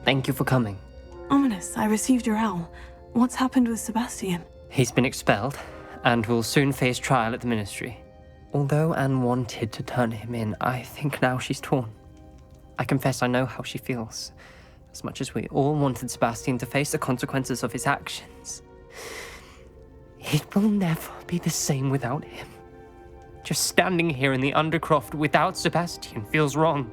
Thank you for coming. Ominous, I received your owl. What's happened with Sebastian? He's been expelled, and will soon face trial at the Ministry. Although Anne wanted to turn him in, I think now she's torn. I confess I know how she feels. As much as we all wanted Sebastian to face the consequences of his actions. It will never be the same without him. Just standing here in the Undercroft without Sebastian feels wrong.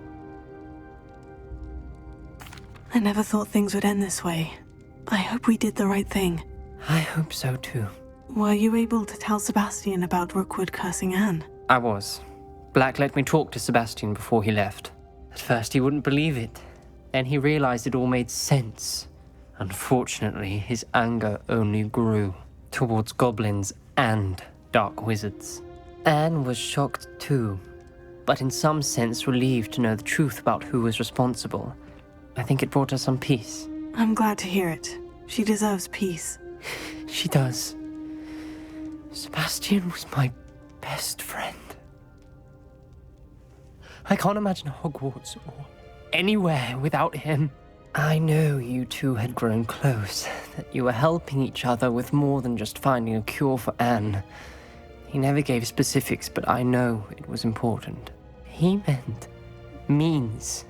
I never thought things would end this way. I hope we did the right thing. I hope so too. Were you able to tell Sebastian about Rookwood cursing Anne? I was. Black let me talk to Sebastian before he left. At first he wouldn't believe it. Then he realized it all made sense. Unfortunately, his anger only grew towards goblins and dark wizards. Anne was shocked too, but in some sense relieved to know the truth about who was responsible. I think it brought her some peace. I'm glad to hear it. She deserves peace. She does. Sebastian was my best friend. I can't imagine Hogwarts or anywhere without him. I know you two had grown close, that you were helping each other with more than just finding a cure for Anne. He never gave specifics, but I know it was important. He means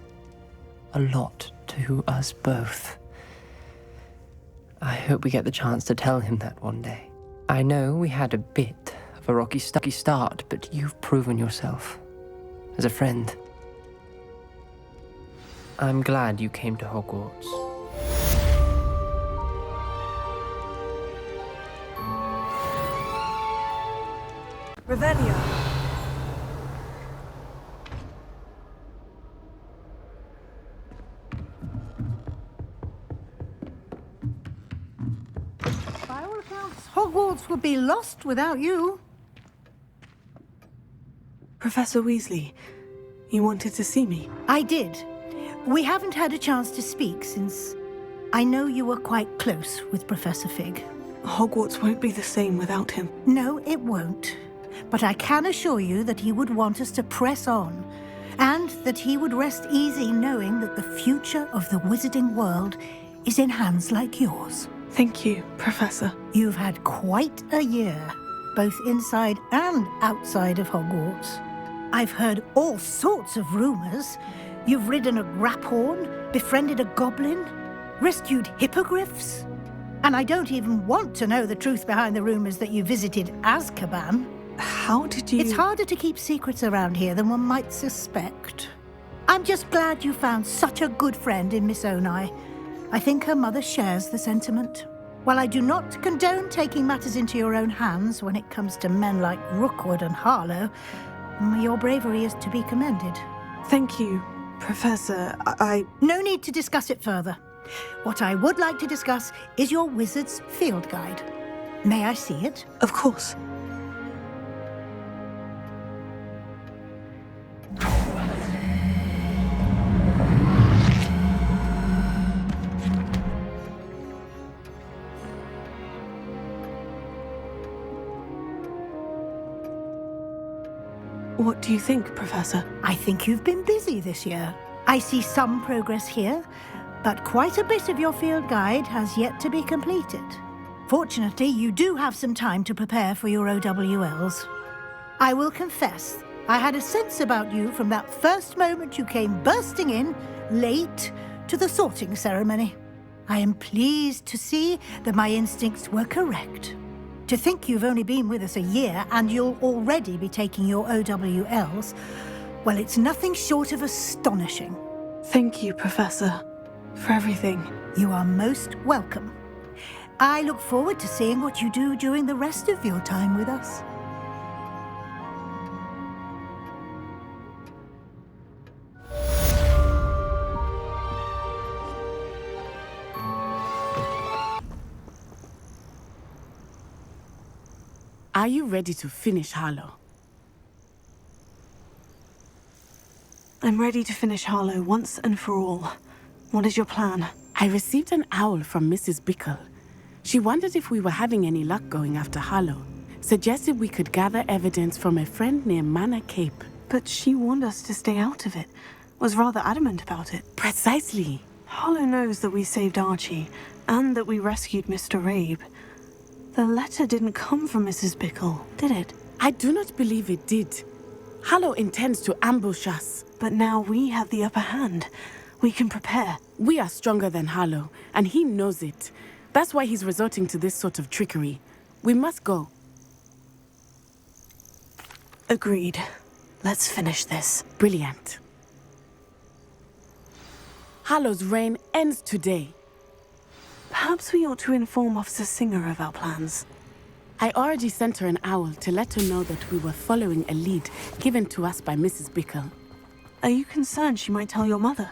a lot to us both. I hope we get the chance to tell him that one day. I know we had a bit of a rocky start, but you've proven yourself as a friend. I'm glad you came to Hogwarts. Revelio. By all accounts, Hogwarts would be lost without you. Professor Weasley, you wanted to see me? I did. We haven't had a chance to speak since I know you were quite close with Professor Fig. Hogwarts won't be the same without him. No, it won't. But I can assure you that he would want us to press on, and that he would rest easy knowing that the future of the wizarding world is in hands like yours. Thank you, Professor. You've had quite a year, both inside and outside of Hogwarts. I've heard all sorts of rumors. You've ridden a graphorn, befriended a goblin, rescued hippogriffs. And I don't even want to know the truth behind the rumors that you visited Azkaban. How did you... It's harder to keep secrets around here than one might suspect. I'm just glad you found such a good friend in Miss Onai. I think her mother shares the sentiment. While I do not condone taking matters into your own hands when it comes to men like Rookwood and Harlow, your bravery is to be commended. Thank you, Professor. No need to discuss it further. What I would like to discuss is your wizard's field guide. May I see it? Of course. What do you think, Professor? I think you've been busy this year. I see some progress here, but quite a bit of your field guide has yet to be completed. Fortunately, you do have some time to prepare for your OWLs. I will confess, I had a sense about you from that first moment you came bursting in, late, to the sorting ceremony. I am pleased to see that my instincts were correct. To think you've only been with us a year and you'll already be taking your OWLs, well, it's nothing short of astonishing. Thank you, Professor, for everything. You are most welcome. I look forward to seeing what you do during the rest of your time with us. Are you ready to finish Harlow? I'm ready to finish Harlow once and for all. What is your plan? I received an owl from Mrs. Pickle. She wondered if we were having any luck going after Harlow. Suggested we could gather evidence from a friend near Manor Cape. But she warned us to stay out of it. Was rather adamant about it. Precisely. Harlow knows that we saved Archie, and that we rescued Mr. Abe. The letter didn't come from Mrs. Pickle, did it? I do not believe it did. Harlow intends to ambush us. But now we have the upper hand. We can prepare. We are stronger than Harlow, and he knows it. That's why he's resorting to this sort of trickery. We must go. Agreed. Let's finish this. Brilliant. Harlow's reign ends today. Perhaps we ought to inform Officer Singer of our plans. I already sent her an owl to let her know that we were following a lead given to us by Mrs. Pickle. Are you concerned she might tell your mother?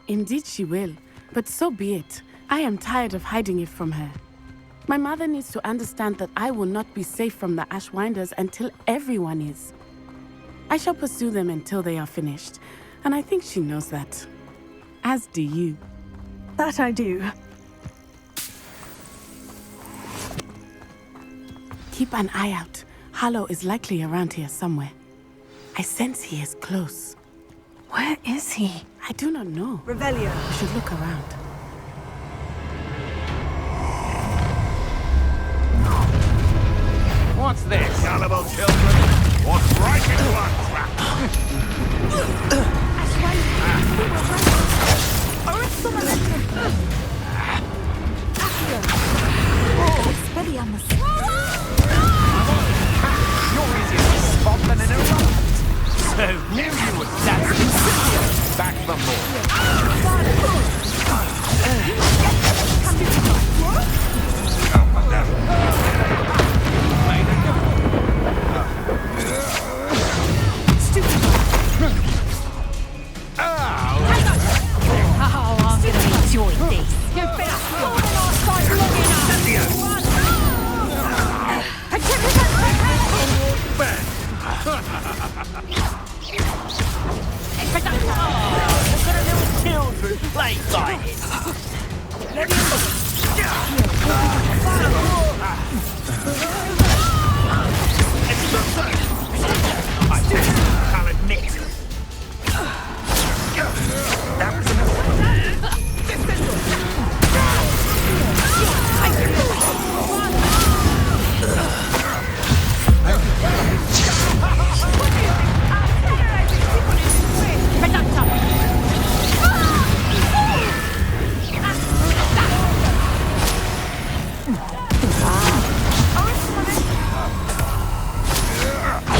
Indeed she will, but so be it. I am tired of hiding it from her. My mother needs to understand that I will not be safe from the Ashwinders until everyone is. I shall pursue them until they are finished, and I think she knows that. As do you. That I do. Keep an eye out. Harlow is likely around here somewhere. I sense he is close. Where is he? I do not know. Revelio. We should look around. What's this? Gullible children? What's right into our trap? You're easier to spot than an eruption. So knew you would stand in back for more. Oh, I'm gonna enjoy this. You've been on our side long enough. Look at a little children play like it. I'll admit. That was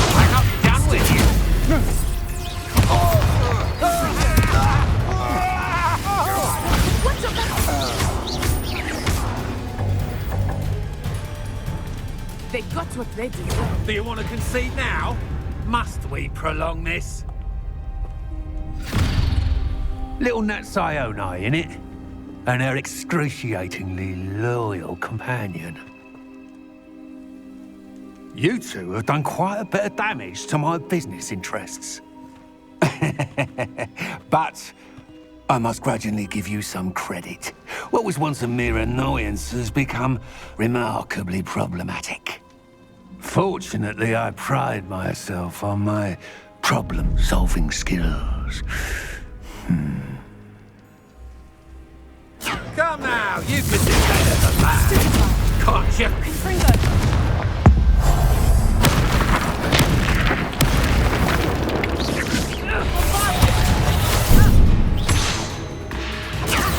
I'm not done with you. They got what they deserve. Do you want to concede now? Must we prolong this? Little Nat Sione, innit? And her excruciatingly loyal companion. You two have done quite a bit of damage to my business interests. But I must grudgingly give you some credit. What was once a mere annoyance has become remarkably problematic. Fortunately, I pride myself on my problem-solving skills. Come now, you can do better than that. Can't you?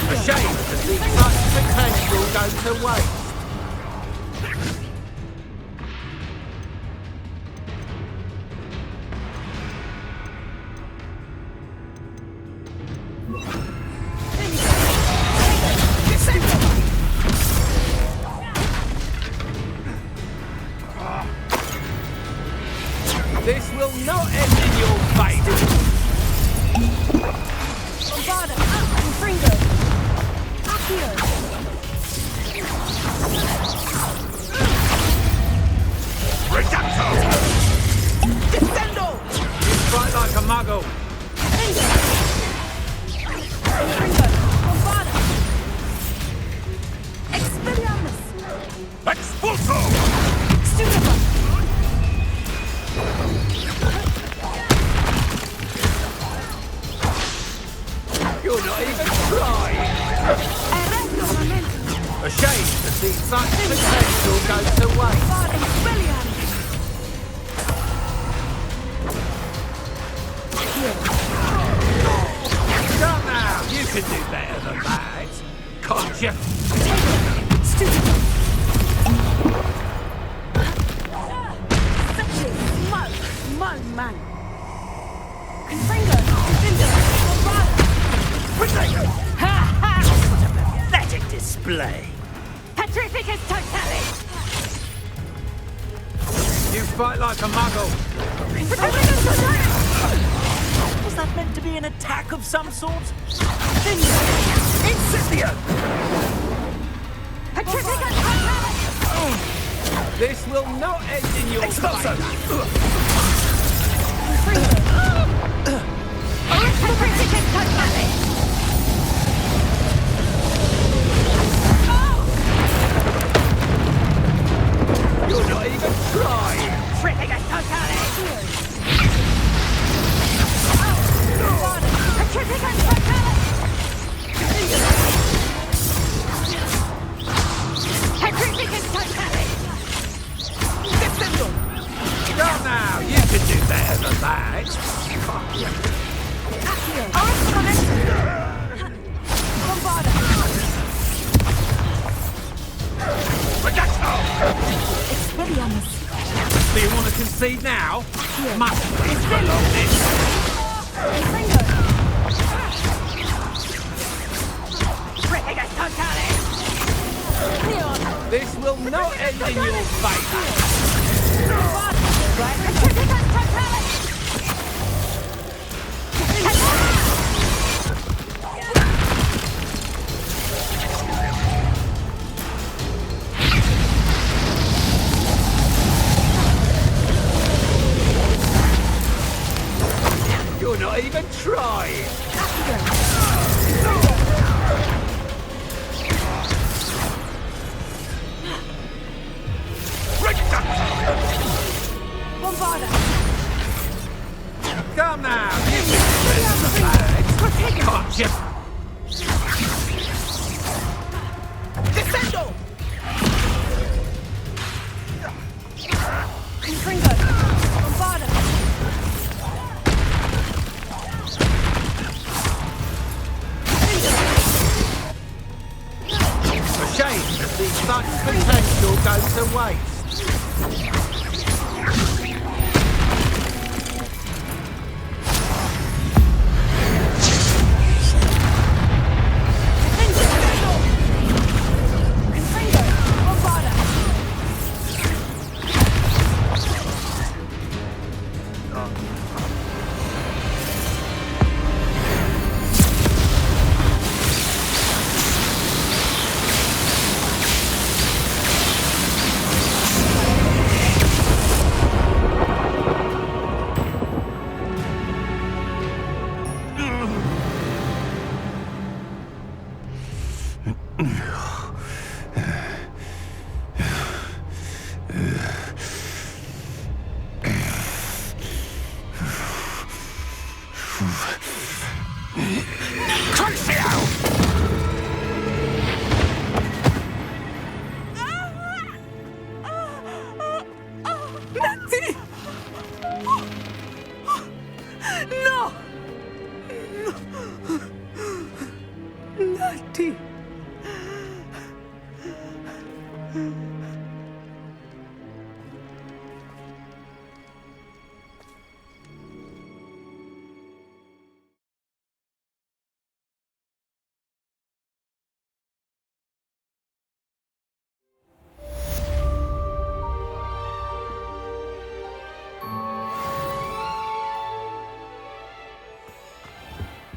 A shame to see such potential go to waste. This will not end in your fate. Reducto! Descendo! You fight like a muggle. Expulso! You're not even trying! See such potential go to waste. Come now, you can do better than that. Can't you? Smug man. Pathetic display. Petrificus totalis! You fight like a muggle. Was that meant to be an attack of some sort? Incipient! Petrificus totalis! This will not end in your Petrificus totalis! You're not even trying! Petrificus totalis! Petrificus totalis! Petrificus totalis! Come now, you can do better than that. Expelliarmus! Do you want to concede now? Must we prolong this? Petrificus totalis! This will not end in your favour. Petrificus totalis! You're not even trying. Come now, you can spend the bags, can't you? Descendo! Confringo! Bombarda! A shame to see such potential go to waste.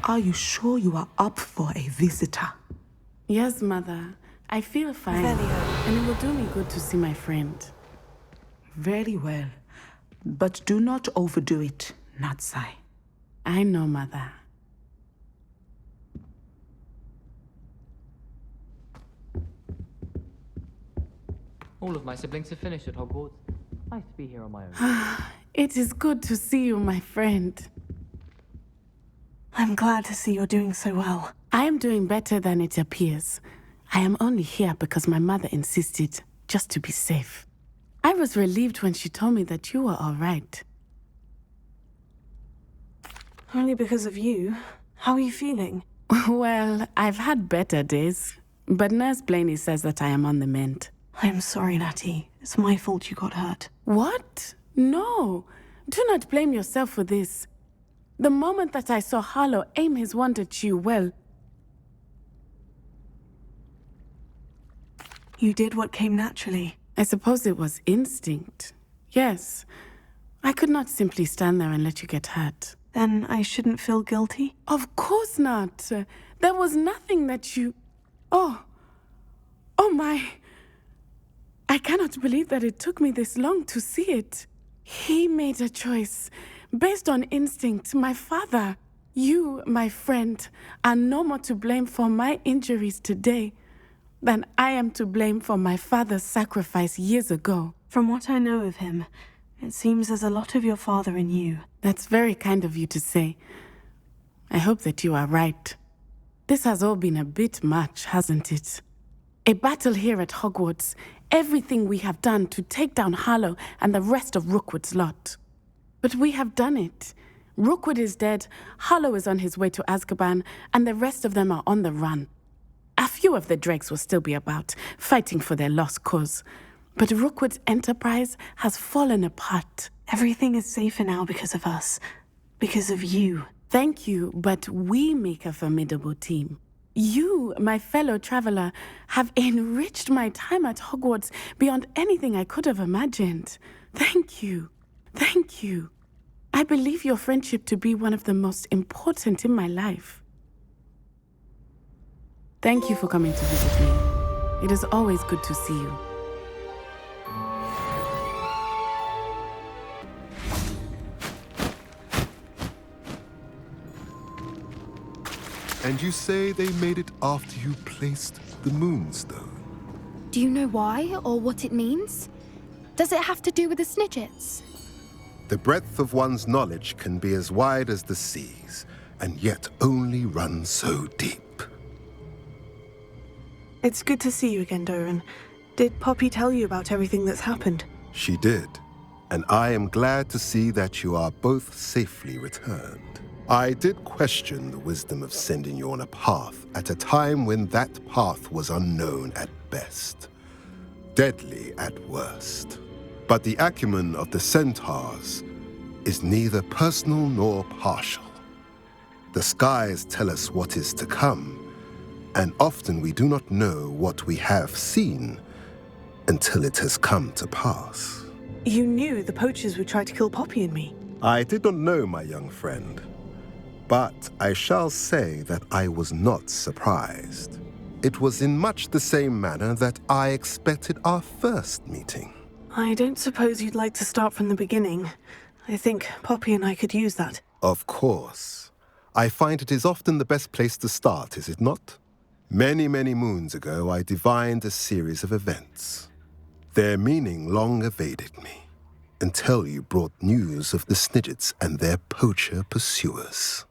Are you sure you are up for a visitor? Yes, Mother. I feel fine. And it will do me good to see my friend. Very well. But do not overdo it, Natsai. I know, Mother. All of my siblings have finished at Hogwarts. Nice to be here on my own. It is good to see you, my friend. I'm glad to see you're doing so well. I am doing better than it appears. I am only here because my mother insisted, just to be safe. I was relieved when she told me that you were all right. Only because of you. How are you feeling? Well, I've had better days, but Nurse Blaney says that I am on the mend. I'm sorry, Natty. It's my fault you got hurt. What? No. Do not blame yourself for this. The moment that I saw Harlow aim his wand at you, well... You did what came naturally. I suppose it was instinct. Yes. I could not simply stand there and let you get hurt. Then I shouldn't feel guilty? Of course not. There was nothing that you... Oh my... I cannot believe that it took me this long to see it. He made a choice based on instinct. My father, you, my friend, are no more to blame for my injuries today than I am to blame for my father's sacrifice years ago. From what I know of him, it seems there's a lot of your father in you. That's very kind of you to say. I hope that you are right. This has all been a bit much, hasn't it? A battle here at Hogwarts, everything we have done to take down Harlow and the rest of Rookwood's lot. But we have done it. Rookwood is dead, Harlow is on his way to Azkaban, and the rest of them are on the run. A few of the dregs will still be about, fighting for their lost cause. But Rookwood's enterprise has fallen apart. Everything is safer now because of us. Because of you. Thank you, but we make a formidable team. You, my fellow traveler, have enriched my time at Hogwarts beyond anything I could have imagined. Thank you. Thank you. I believe your friendship to be one of the most important in my life. Thank you for coming to visit me. It is always good to see you. And you say they made it after you placed the Moonstone? Do you know why or what it means? Does it have to do with the Snidgets? The breadth of one's knowledge can be as wide as the seas, and yet only run so deep. It's good to see you again, Doran. Did Poppy tell you about everything that's happened? She did, and I am glad to see that you are both safely returned. I did question the wisdom of sending you on a path at a time when that path was unknown at best, deadly at worst. But the acumen of the centaurs is neither personal nor partial. The skies tell us what is to come, and often we do not know what we have seen until it has come to pass. You knew the poachers would try to kill Poppy and me. I did not know, my young friend. But I shall say that I was not surprised. It was in much the same manner that I expected our first meeting. I don't suppose you'd like to start from the beginning. I think Poppy and I could use that. Of course. I find it is often the best place to start, is it not? Many, many moons ago, I divined a series of events. Their meaning long evaded me, until you brought news of the Snidgets and their poacher pursuers.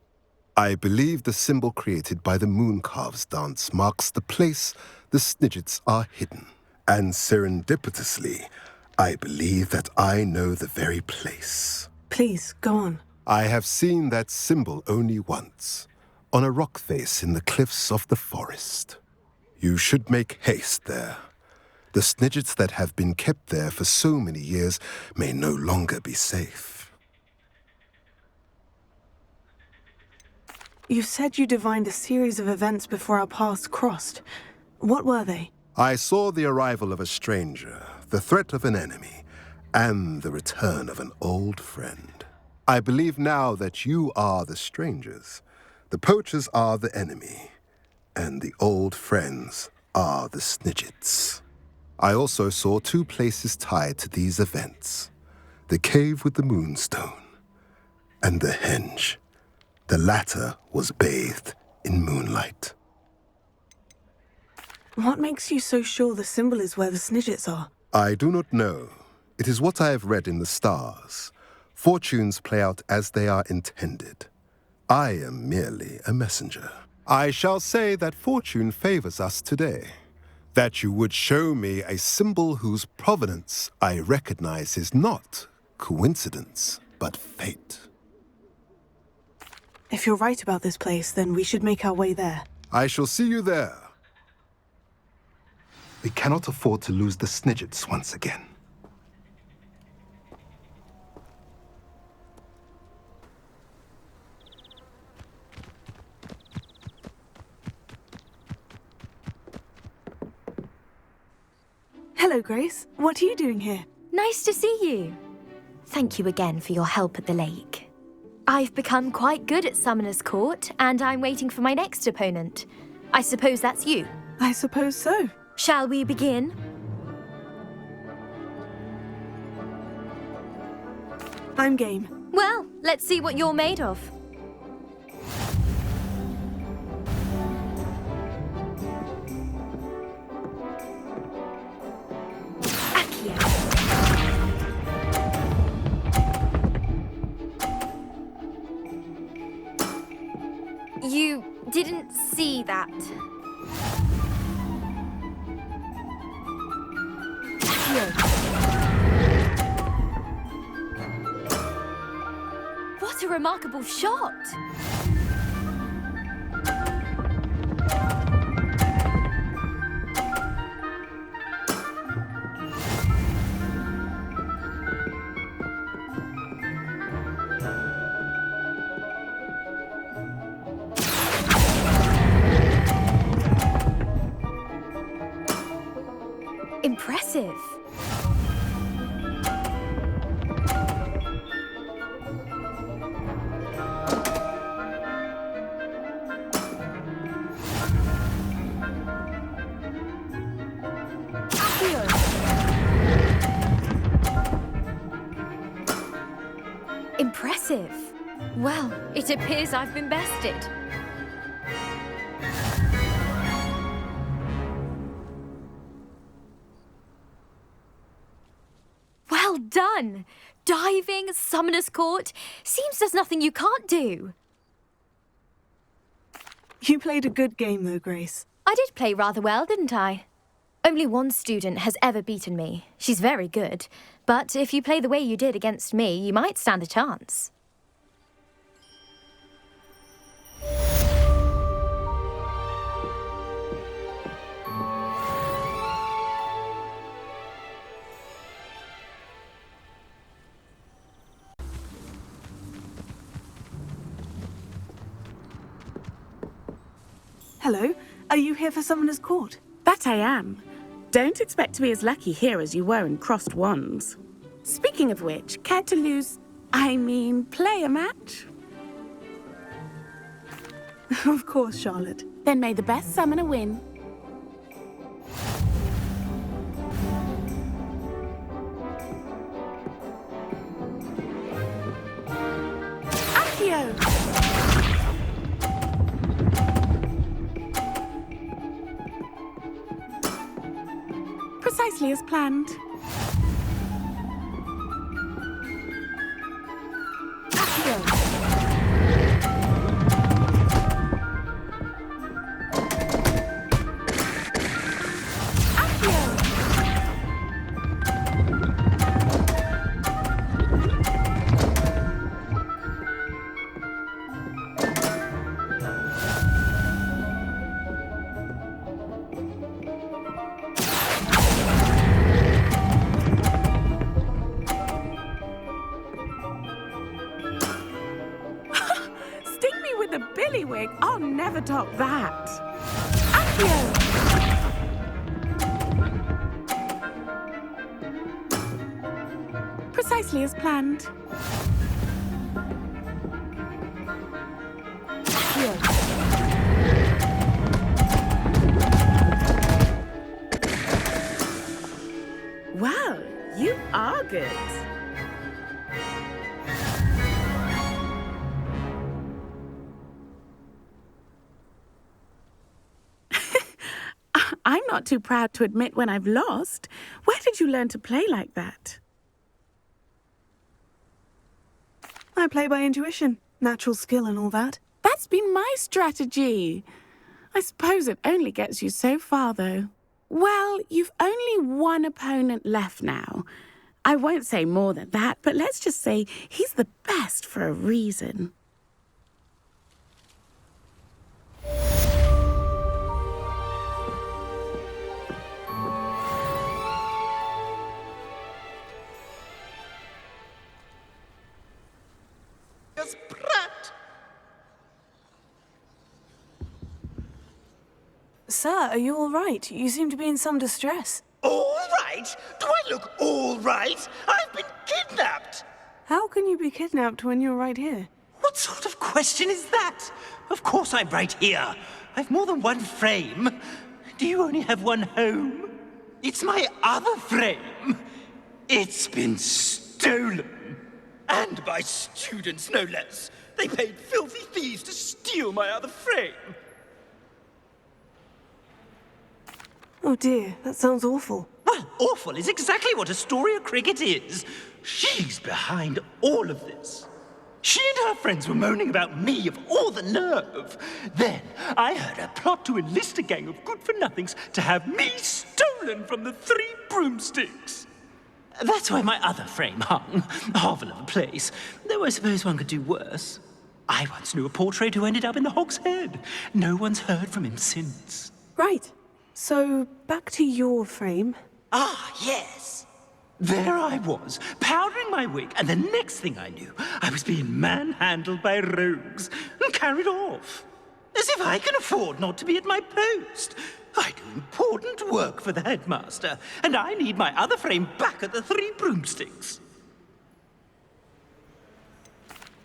I believe the symbol created by the Mooncalves dance marks the place the Snidgets are hidden. And serendipitously, I believe that I know the very place. Please, go on. I have seen that symbol only once, on a rock face in the cliffs of the forest. You should make haste there. The Snidgets that have been kept there for so many years may no longer be safe. You said you divined a series of events before our paths crossed. What were they? I saw the arrival of a stranger, the threat of an enemy, and the return of an old friend. I believe now that you are the strangers, the poachers are the enemy, and the old friends are the Snidgets. I also saw two places tied to these events, the cave with the Moonstone and the henge. The latter was bathed in moonlight. What makes you so sure the symbol is where the Snidgets are? I do not know. It is what I have read in the stars. Fortunes play out as they are intended. I am merely a messenger. I shall say that fortune favors us today. That you would show me a symbol whose provenance I recognize is not coincidence, but fate. If you're right about this place, then we should make our way there. I shall see you there. We cannot afford to lose the Snidgets once again. Hello, Grace. What are you doing here? Nice to see you. Thank you again for your help at the lake. I've become quite good at Summoner's Court, and I'm waiting for my next opponent. I suppose that's you. I suppose so. Shall we begin? I'm game. Well, let's see what you're made of. You didn't see that. What a remarkable shot! Impressive. Impressive. Well, it appears I've been bested. Well done! Diving, Summoner's Court. Seems there's nothing you can't do. You played a good game, though, Grace. I did play rather well, didn't I? Only one student has ever beaten me. She's very good. But if you play the way you did against me, you might stand a chance. Hello. Are you here for Summoner's Court? That I am. Don't expect to be as lucky here as you were in Crossed Wands. Speaking of which, care to play a match? Of course, Charlotte. Then may the best summoner win. Accio! Precisely as planned. Accio! I'll never top that. Accio! Precisely as planned. Accio! Well, you are good. I'm not too proud to admit when I've lost. Where did you learn to play like that? I play by intuition, natural skill and all that. That's been my strategy. I suppose it only gets you so far, though. Well, you've only one opponent left now. I won't say more than that, but let's just say he's the best for a reason. Sir, are you all right? You seem to be in some distress. All right? Do I look all right? I've been kidnapped! How can you be kidnapped when you're right here? What sort of question is that? Of course I'm right here. I've more than one frame. Do you only have one home? It's my other frame. It's been stolen. And by students, no less. They paid filthy thieves to steal my other frame. Oh dear, that sounds awful. Well, awful is exactly what Astoria Cricket is. She's behind all of this. She and her friends were moaning about me of all the nerve. Then I heard her plot to enlist a gang of good-for-nothings to have me stolen from the Three Broomsticks. That's where my other frame hung. A hovel of a place. Though I suppose one could do worse. I once knew a portrait who ended up in the Hog's Head. No one's heard from him since. Right. So, back to your frame. Ah, yes. There I was, powdering my wig, and the next thing I knew, I was being manhandled by rogues and carried off. As if I can afford not to be at my post. I do important work for the headmaster, and I need my other frame back at the Three Broomsticks.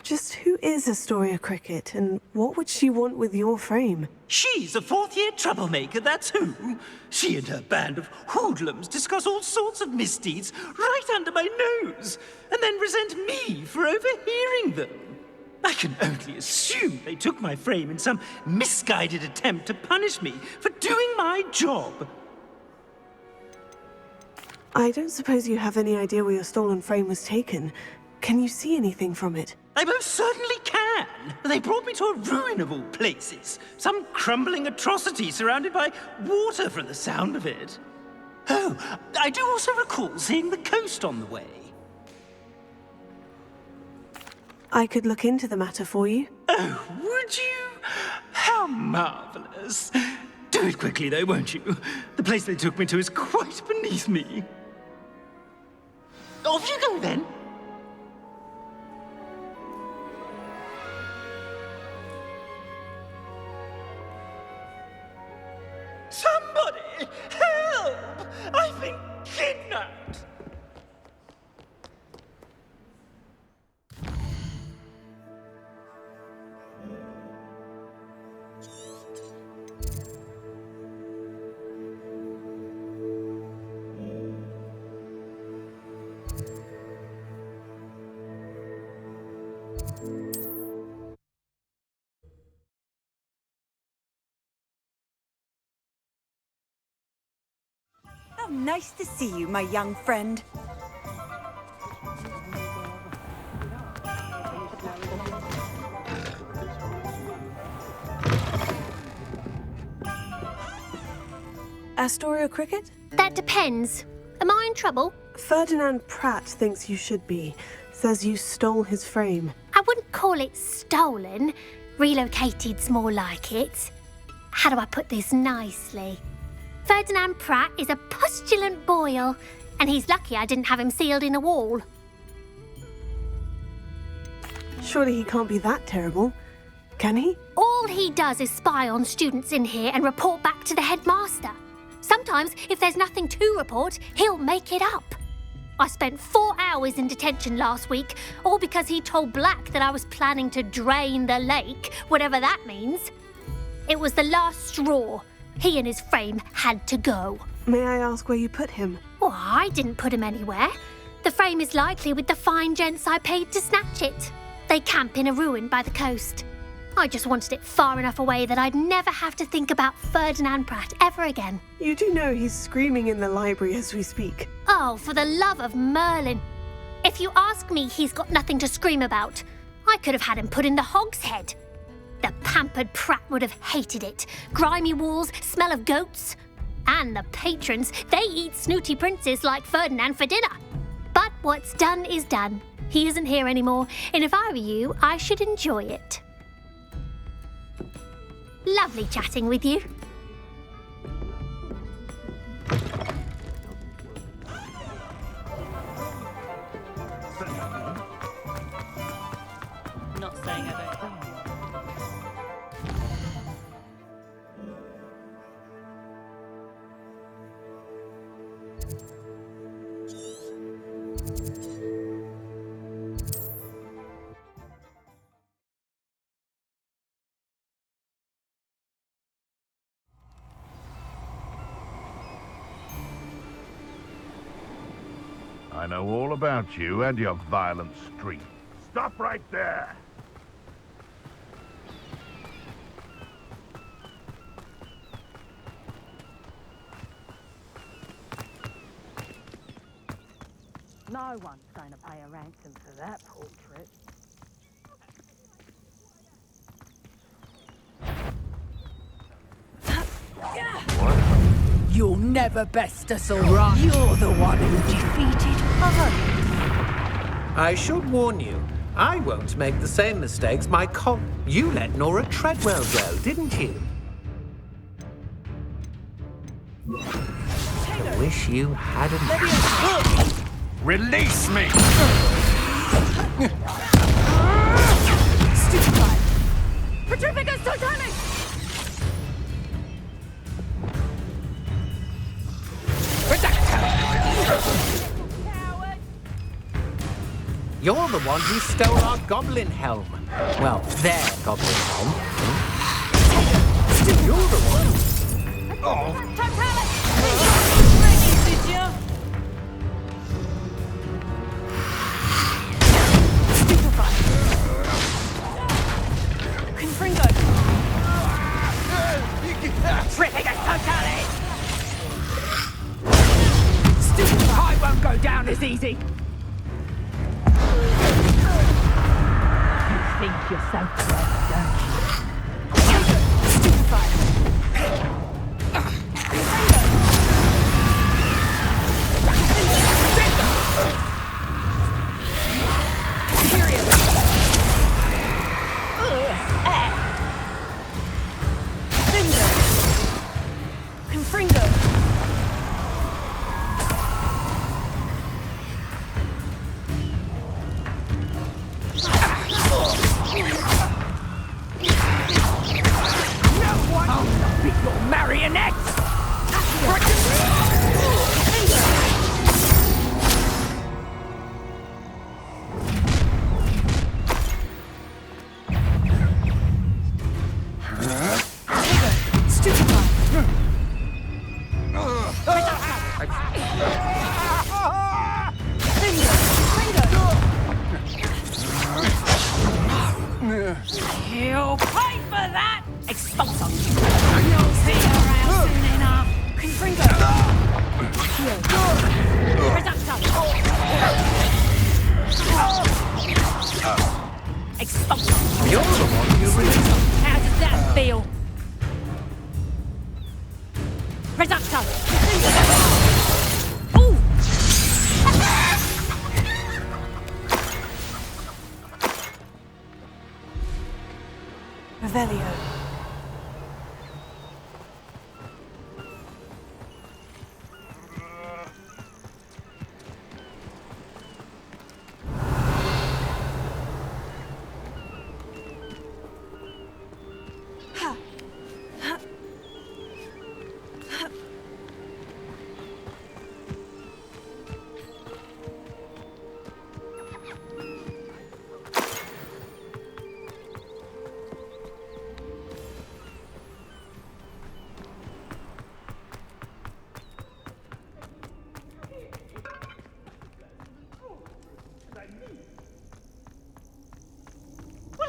Just who is Astoria Cricket, and what would she want with your frame? She's a fourth-year troublemaker, that's who. She and her band of hoodlums discuss all sorts of misdeeds right under my nose, and then resent me for overhearing them. I can only assume they took my frame in some misguided attempt to punish me for doing my job. I don't suppose you have any idea where your stolen frame was taken. Can you see anything from it? I most certainly can. They brought me to a ruin of all places. Some crumbling atrocity surrounded by water from the sound of it. Oh, I do also recall seeing the coast on the way. I could look into the matter for you. Oh, would you? How marvelous. Do it quickly, though, won't you? The place they took me to is quite beneath me. Off you go, then. Somebody! Help! I've been kidnapped! How nice to see you, my young friend. Astoria Cricket? That depends. Am I in trouble? Ferdinand Pratt thinks you should be. Says you stole his frame. I wouldn't call it stolen. Relocated's more like it. How do I put this nicely? Ferdinand Pratt is a postulant boil, and he's lucky I didn't have him sealed in a wall. Surely he can't be that terrible, can he? All he does is spy on students in here and report back to the headmaster. Sometimes, if there's nothing to report, he'll make it up. I spent 4 hours in detention last week, all because he told Black that I was planning to drain the lake, whatever that means. It was the last straw. He and his frame had to go. May I ask where you put him? Well, I didn't put him anywhere. The frame is likely with the fine gents I paid to snatch it. They camp in a ruin by the coast. I just wanted it far enough away that I'd never have to think about Ferdinand Pratt ever again. You do know he's screaming in the library as we speak. Oh, for the love of Merlin. If you ask me, he's got nothing to scream about. I could have had him put in the Hog's Head. The pampered Pratt would have hated it. Grimy walls, smell of goats. And the patrons, they eat snooty princes like Ferdinand for dinner. But what's done is done. He isn't here anymore, and if I were you, I should enjoy it. Lovely chatting with you. Not saying I don't. I know all about you and your violent streak. Stop right there! No one's going to pay a ransom for that portrait. You'll never best us all, right? You're the one who defeated her. I should warn you, I won't make the same mistakes You let Nora Treadwell go, didn't you? I wish you hadn't. Release me! Stupefy! Petrificus Titanic! You're the one who stole our goblin helm. Well, their goblin helm. You're the one. Oh. Confringo! Tripping totally! Stupid! I won't go down as easy! You think you're so clever, don't you? Stupefy! You'll pay for that! Expulsor! You'll see around soon enough! Confringo! Expulsor! You're the one who released. How does that feel? Reducto! Ooh! Revelio.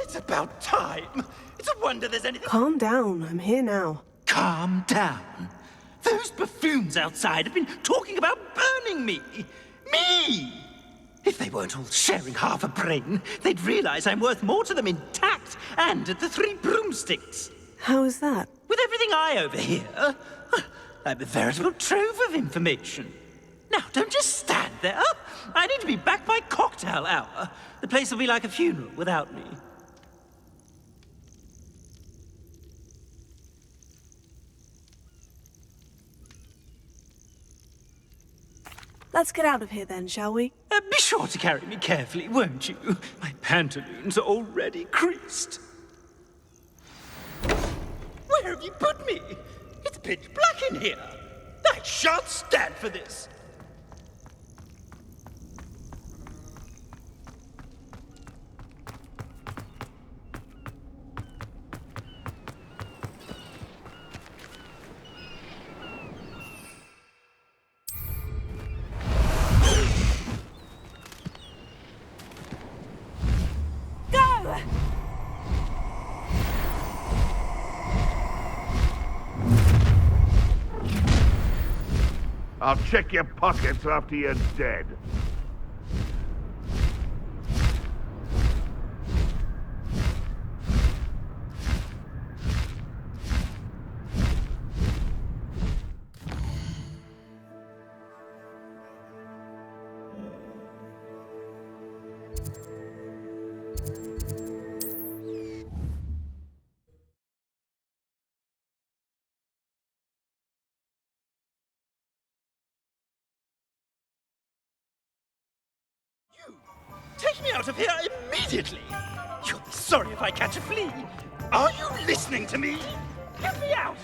It's about time. It's a wonder there's anything... Calm down. I'm here now. Calm down. Those buffoons outside have been talking about burning me. Me! If they weren't all sharing half a brain, they'd realize I'm worth more to them intact and at the 3 broomsticks. How is that? With everything I overhear, I'm a veritable trove of information. Now, don't just stand there. I need to be back by cocktail hour. The place will be like a funeral without me. Let's get out of here then, shall we? Be sure to carry me carefully, won't you? My pantaloons are already creased. Where have you put me? It's pitch black in here. I shan't stand for this. I'll check your pockets after you're dead. Take me out of here immediately! You'll be sorry if I catch a flea. Are you listening to me? Get me out!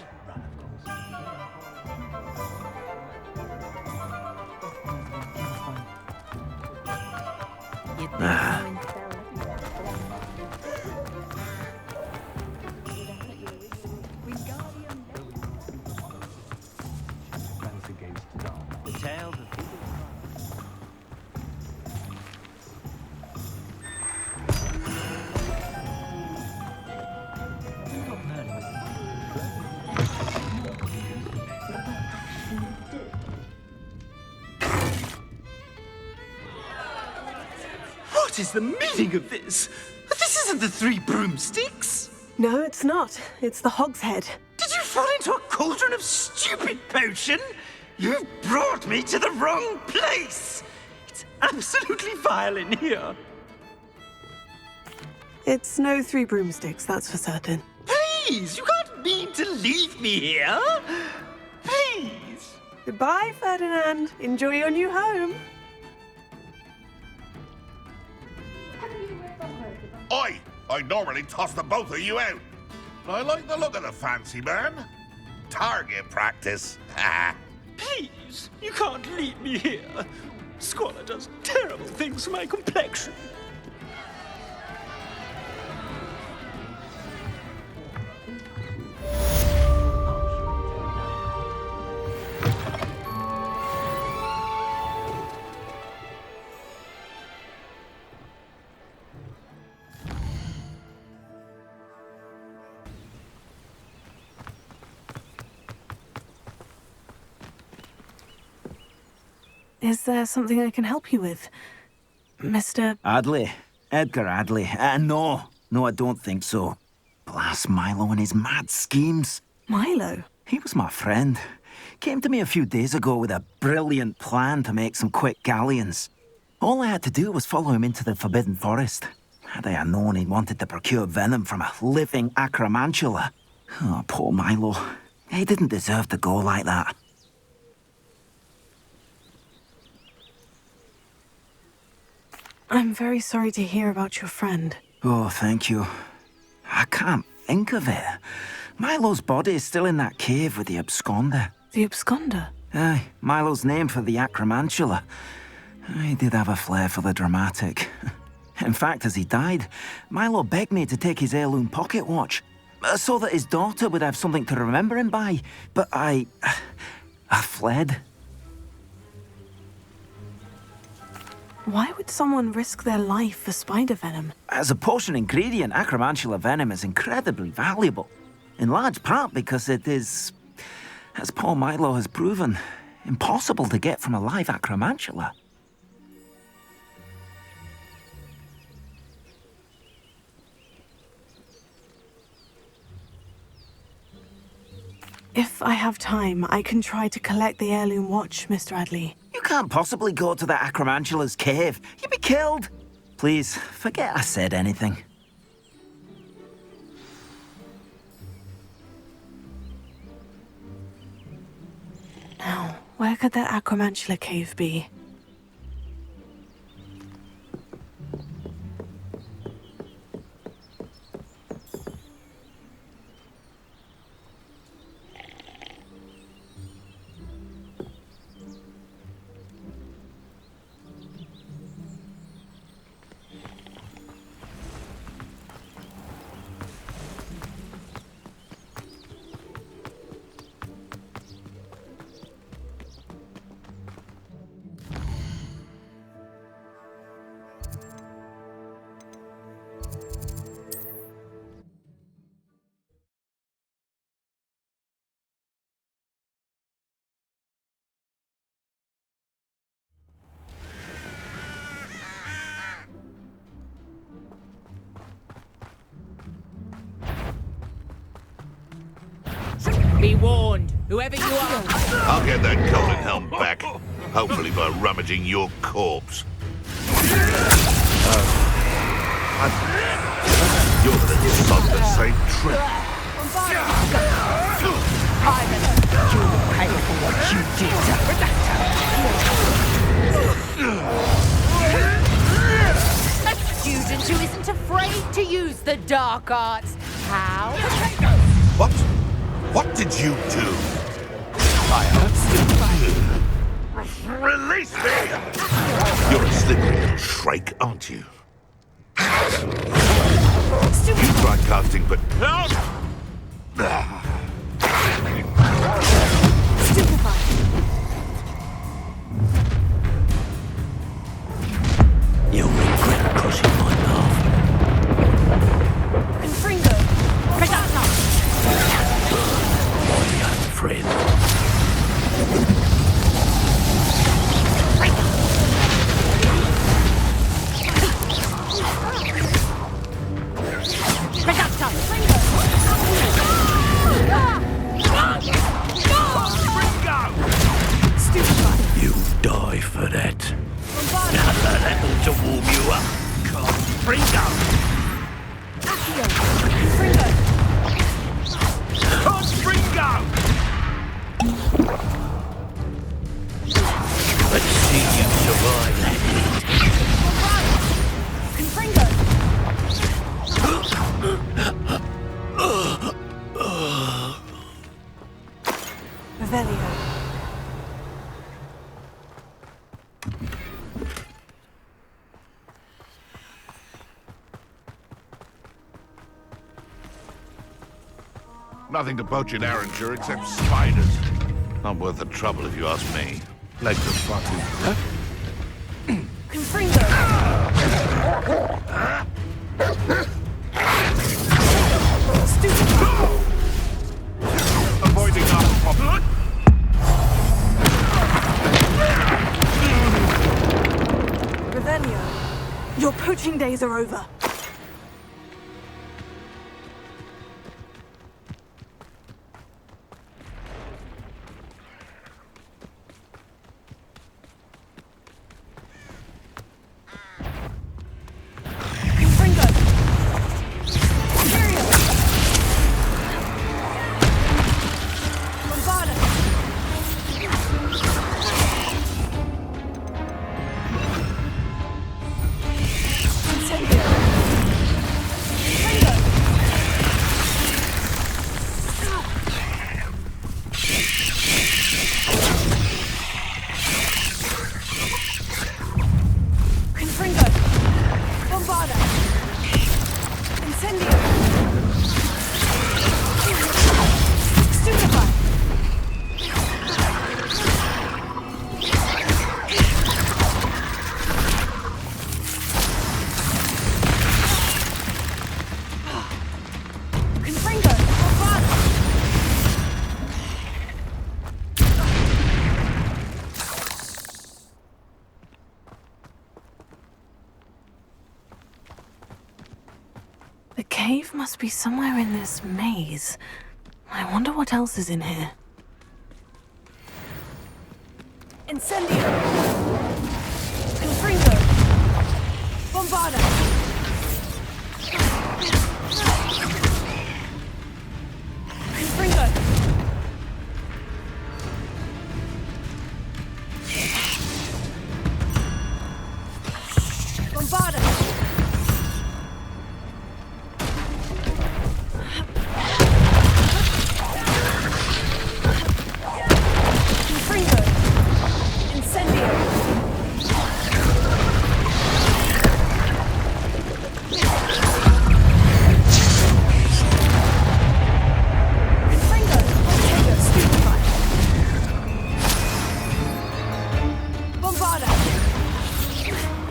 The tales of What is the meaning of this? This isn't the Three Broomsticks! No, it's not. It's the Hogshead. Did you fall into a cauldron of stupid potion? You've brought me to the wrong place! It's absolutely vile in here. It's no Three Broomsticks, that's for certain. Please, you can't mean to leave me here. Please. Goodbye, Ferdinand. Enjoy your new home. I normally toss the both of you out. But I like the look of the fancy man. Target practice. Please, you can't leave me here. Squalor does terrible things for my complexion. Is there something I can help you with? Mr. Adley. Edgar Adley. No, I don't think so. Blast Milo and his mad schemes. Milo? He was my friend. Came to me a few days ago with a brilliant plan to make some quick galleons. All I had to do was follow him into the Forbidden Forest. Had I known he wanted to procure venom from a living acromantula. Oh, poor Milo. He didn't deserve to go like that. I'm very sorry to hear about your friend. Oh, thank you. I can't think of it. Milo's body is still in that cave with the Absconder. The Absconder? Aye, Milo's name for the acromantula. He did have a flair for the dramatic. In fact, as he died, Milo begged me to take his heirloom pocket watch, so that his daughter would have something to remember him by. But I fled. Why would someone risk their life for spider venom? As a potion ingredient, acromantula venom is incredibly valuable. In large part because it is, as poor Milo has proven, impossible to get from a live acromantula. If I have time, I can try to collect the heirloom watch, Mr. Adley. You can't possibly go to the Acromantula's cave. You'd be killed. Please, forget I said anything. Now, where could that Acromantula cave be? Be warned, whoever you are. I'll get that golden helm back. Hopefully by rummaging your corpse. You're the son that saved Trip. You'll pay for what you did. A student who isn't afraid to use the dark arts. How? What? What did you do? Release me! You're a slippery little shrike, aren't you? You tried casting, but... You'll regret crossing my path. Confringo! Presata! My young friend. Presata! You die for that. That'll to warm you up. Confringo! Accio! Confringo! Confringo! Let's see you survive that Confringo! Revelio. Nothing to poach in Arranger except spiders. Not worth the trouble if you ask me. Like the Fatu. Confringo! Avoiding Hufflepuff. Revelio. Your poaching days are over. The cave must be somewhere in this maze. I wonder what else is in here. Incendio! Confringo! Bombarda! Confringo! Bombarda! Confringo! Incendio! Confringo! Voltago! Stupefy! Bombarda!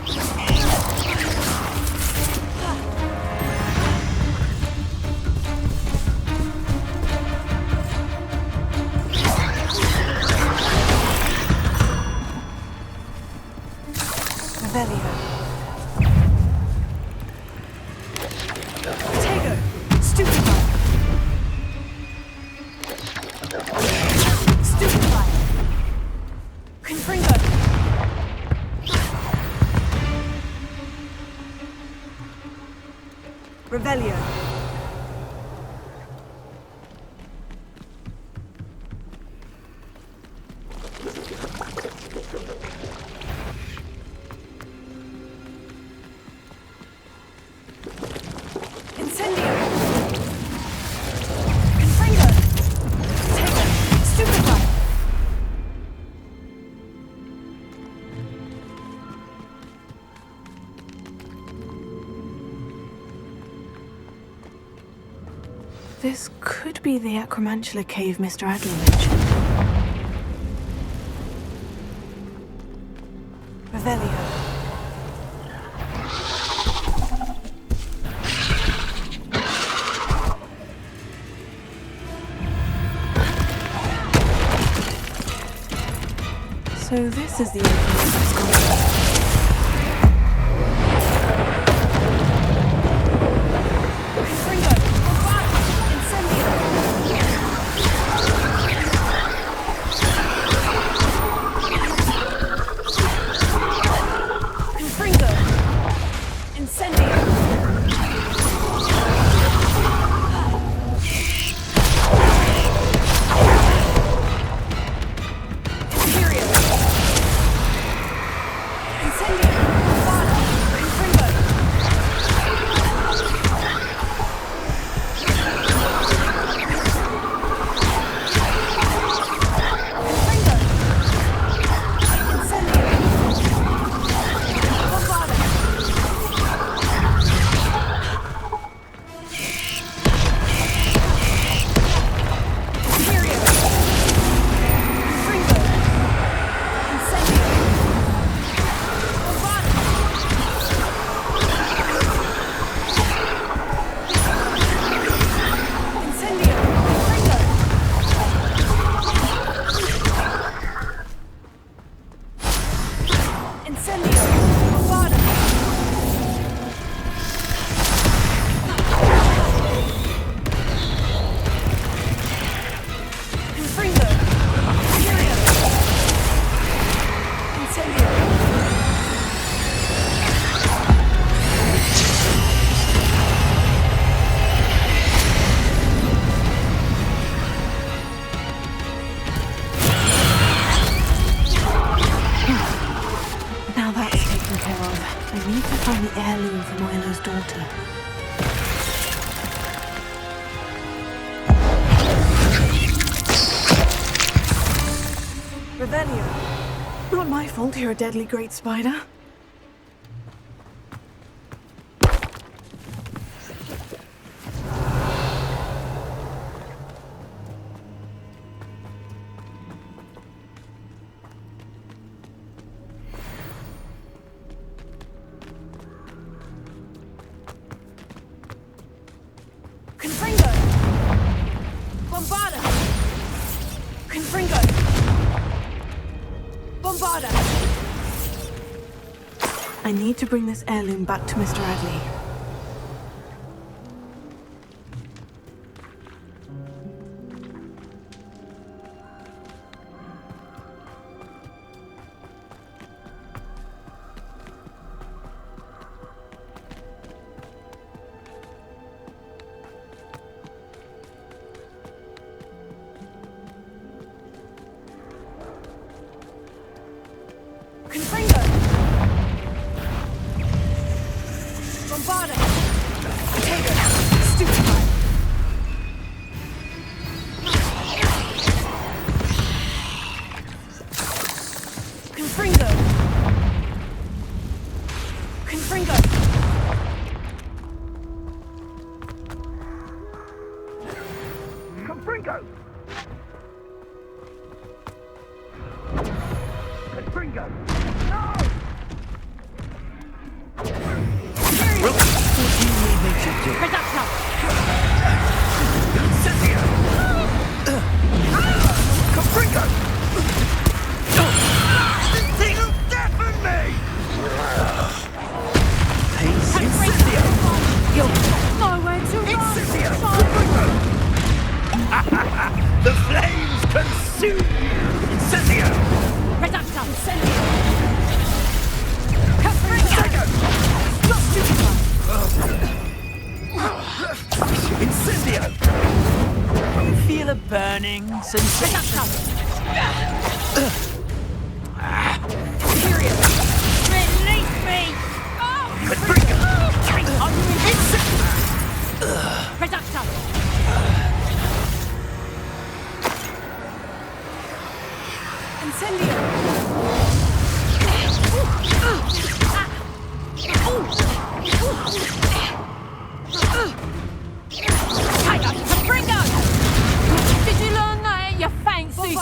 Revelio. Voltago! Stupefy! Stupefy! Confringo! Revelio. Incendio! Confringo! Voltago! Stupefy! This could be the Acromantula cave Mr. Adler mentioned. Revelio. So this is the infamous Absconder. Confringo! Bombarda! Incendio! Confringo! Incendio! Imperio! Incendio! Bombarda! Confringo! Confringo! Incendio! Bombarda! Imperio! Confringo! Incendio! Bombarda! Incendio! Confringo! Incendio! Bombarda! Confringo! Imperio! Incendio! Now that's taken care of. I need to find the heirloom for Milo's daughter. Revelio. Not my fault you're a deadly great spider. Confringo! Bombarda! Confringo! Bombarda! I need to bring this heirloom back to Mr. Adley. Confringo! Confringo! No! What do you need me to do? Reduction! Confringo! This thing will deafen me! Peace, Incendio! You're nowhere to run! Incendio! The flames consume you! Incendio! Reduction! Incendio! Confringo! Incendio! Feel a burning sensation. Period! Release me! Confringo! Reduction! Incendio! Tiger! Confringo! Did you learn that, you fancy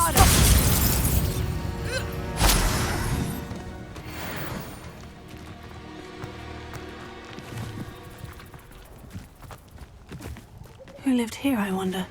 Who lived here, I wonder?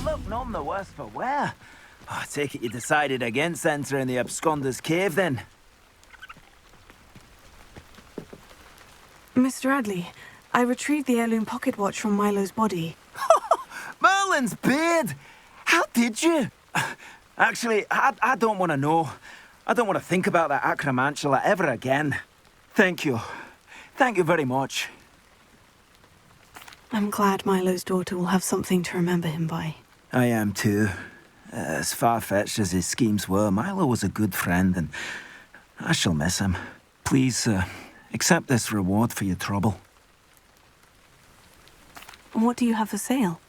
Look, none the worse for wear. I take it you decided against entering the Absconder's cave, then? Mr. Adley, I retrieved the heirloom pocket watch from Milo's body. Merlin's beard! How did you? Actually, I don't want to know. I don't want to think about that acromantula ever again. Thank you. Thank you very much. I'm glad Milo's daughter will have something to remember him by. I am too. As far-fetched as his schemes were, Milo was a good friend, and I shall miss him. Please, accept this reward for your trouble. What do you have for sale?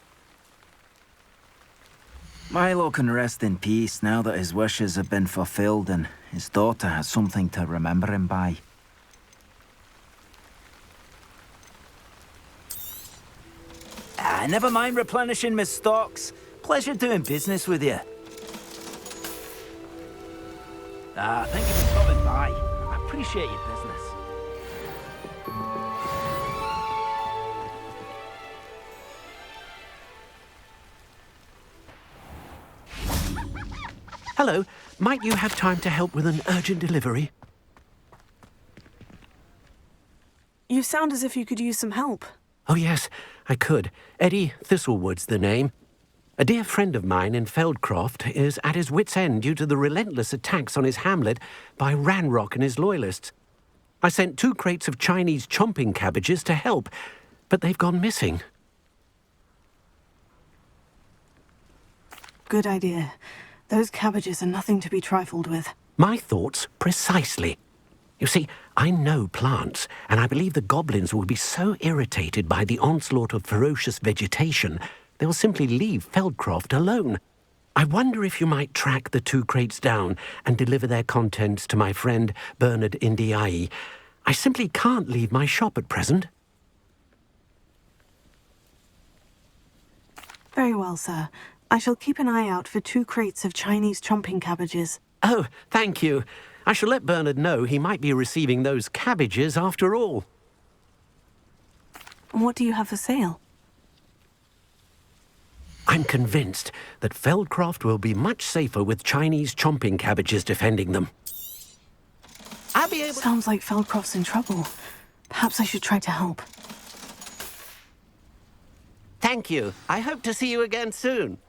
Milo can rest in peace now that his wishes have been fulfilled and his daughter has something to remember him by. Never mind replenishing my stocks. Pleasure doing business with you. Thank you for stopping by. I appreciate your business. Hello, might you have time to help with an urgent delivery? You sound as if you could use some help. Oh, yes, I could. Eddie Thistlewood's the name. A dear friend of mine in Feldcroft is at his wit's end due to the relentless attacks on his hamlet by Ranrock and his loyalists. I sent 2 crates of Chinese chomping cabbages to help, but they've gone missing. Good idea. Those cabbages are nothing to be trifled with. My thoughts precisely. You see, I know plants, and I believe the goblins will be so irritated by the onslaught of ferocious vegetation, they'll simply leave Feldcroft alone. I wonder if you might track the 2 crates down and deliver their contents to my friend Bernard Indiai. I simply can't leave my shop at present. Very well, sir. I shall keep an eye out for 2 crates of Chinese chomping cabbages. Oh, thank you. I shall let Bernard know he might be receiving those cabbages after all. What do you have for sale? I'm convinced that Feldcroft will be much safer with Chinese chomping cabbages defending them. I'll be able... Sounds like Feldcroft's in trouble. Perhaps I should try to help. Thank you. I hope to see you again soon.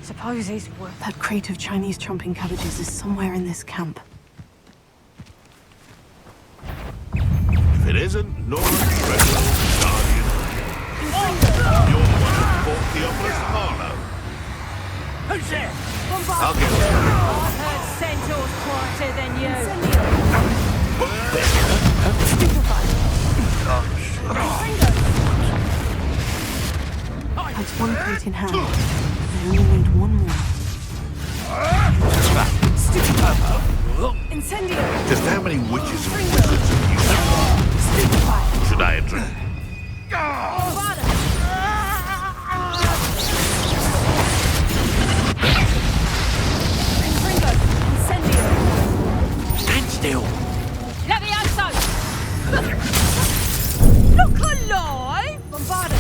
Suppose he's worth... That crate of Chinese chomping cabbages is somewhere in this camp. If it isn't Nora Treadwell's guardian, you're the one who fought the obelisk Harlow. Who's there? I'll get it. I've heard centaurs quieter than you. That's 1 crate in hand. I only need 1 more. Incendio! Just how many witches and wizards have you seen? Should I have drink? Stand still. Levioso! Look alive! Bombarda!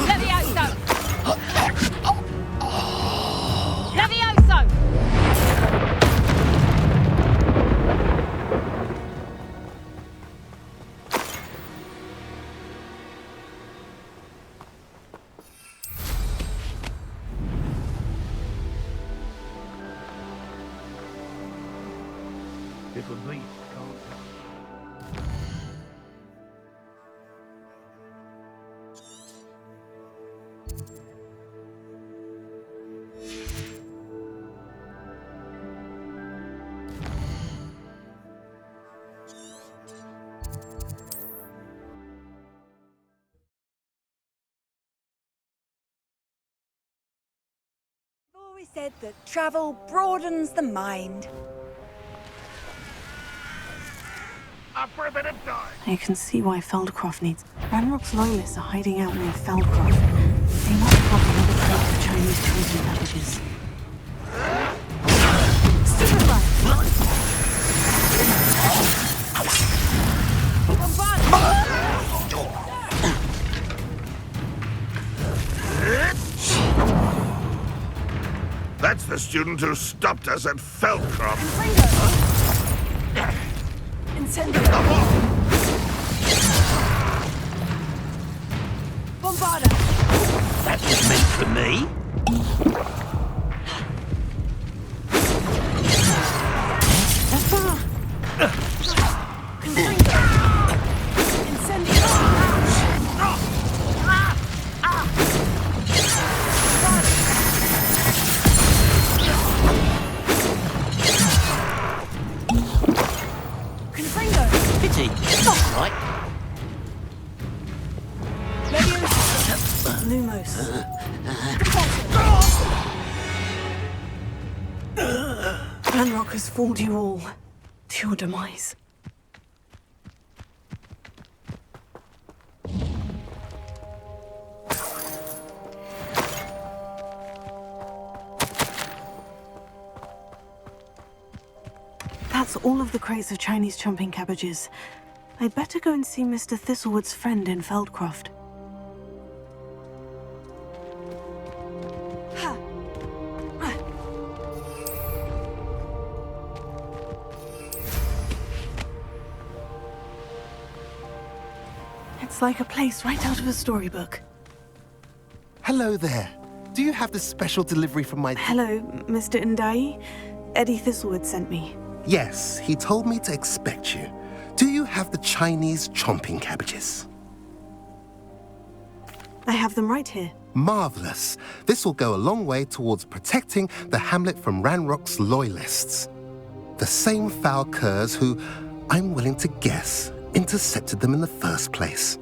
Levioso! Levioso! It would be. Always said that travel broadens the mind. Up for a bit of time. I can see why Feldcroft needs... Ranrock's loyalists are hiding out near Feldcroft. They must have another crate of Chinese chomping cabbages. That's the student who stopped us at Feldcroft. Incendio! Bombarda! for me. Pity. Not right. Lumos. Ranrock has fooled you all to your demise. That's all of the crates of Chinese chomping cabbages. I'd better go and see Mr. Thistlewood's friend in Feldcroft. It's like a place right out of a storybook. Hello there. Do you have the special delivery from my... Hello, Mr. Ndai. Eddie Thistlewood sent me. Yes, he told me to expect you. Do you have the Chinese chomping cabbages? I have them right here. Marvelous. This will go a long way towards protecting the hamlet from Ranrock's loyalists. The same foul curs who, I'm willing to guess, intercepted them in the first place,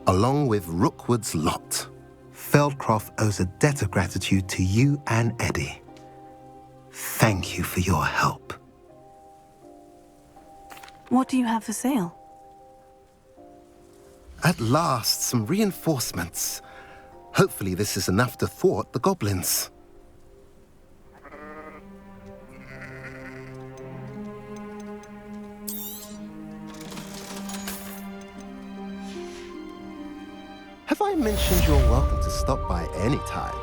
along with Rookwood's lot. Feldcroft owes a debt of gratitude to you and Eddie. Thank you for your help. What do you have for sale? At last, some reinforcements. Hopefully this is enough to thwart the goblins. Have I mentioned you're welcome to stop by any time?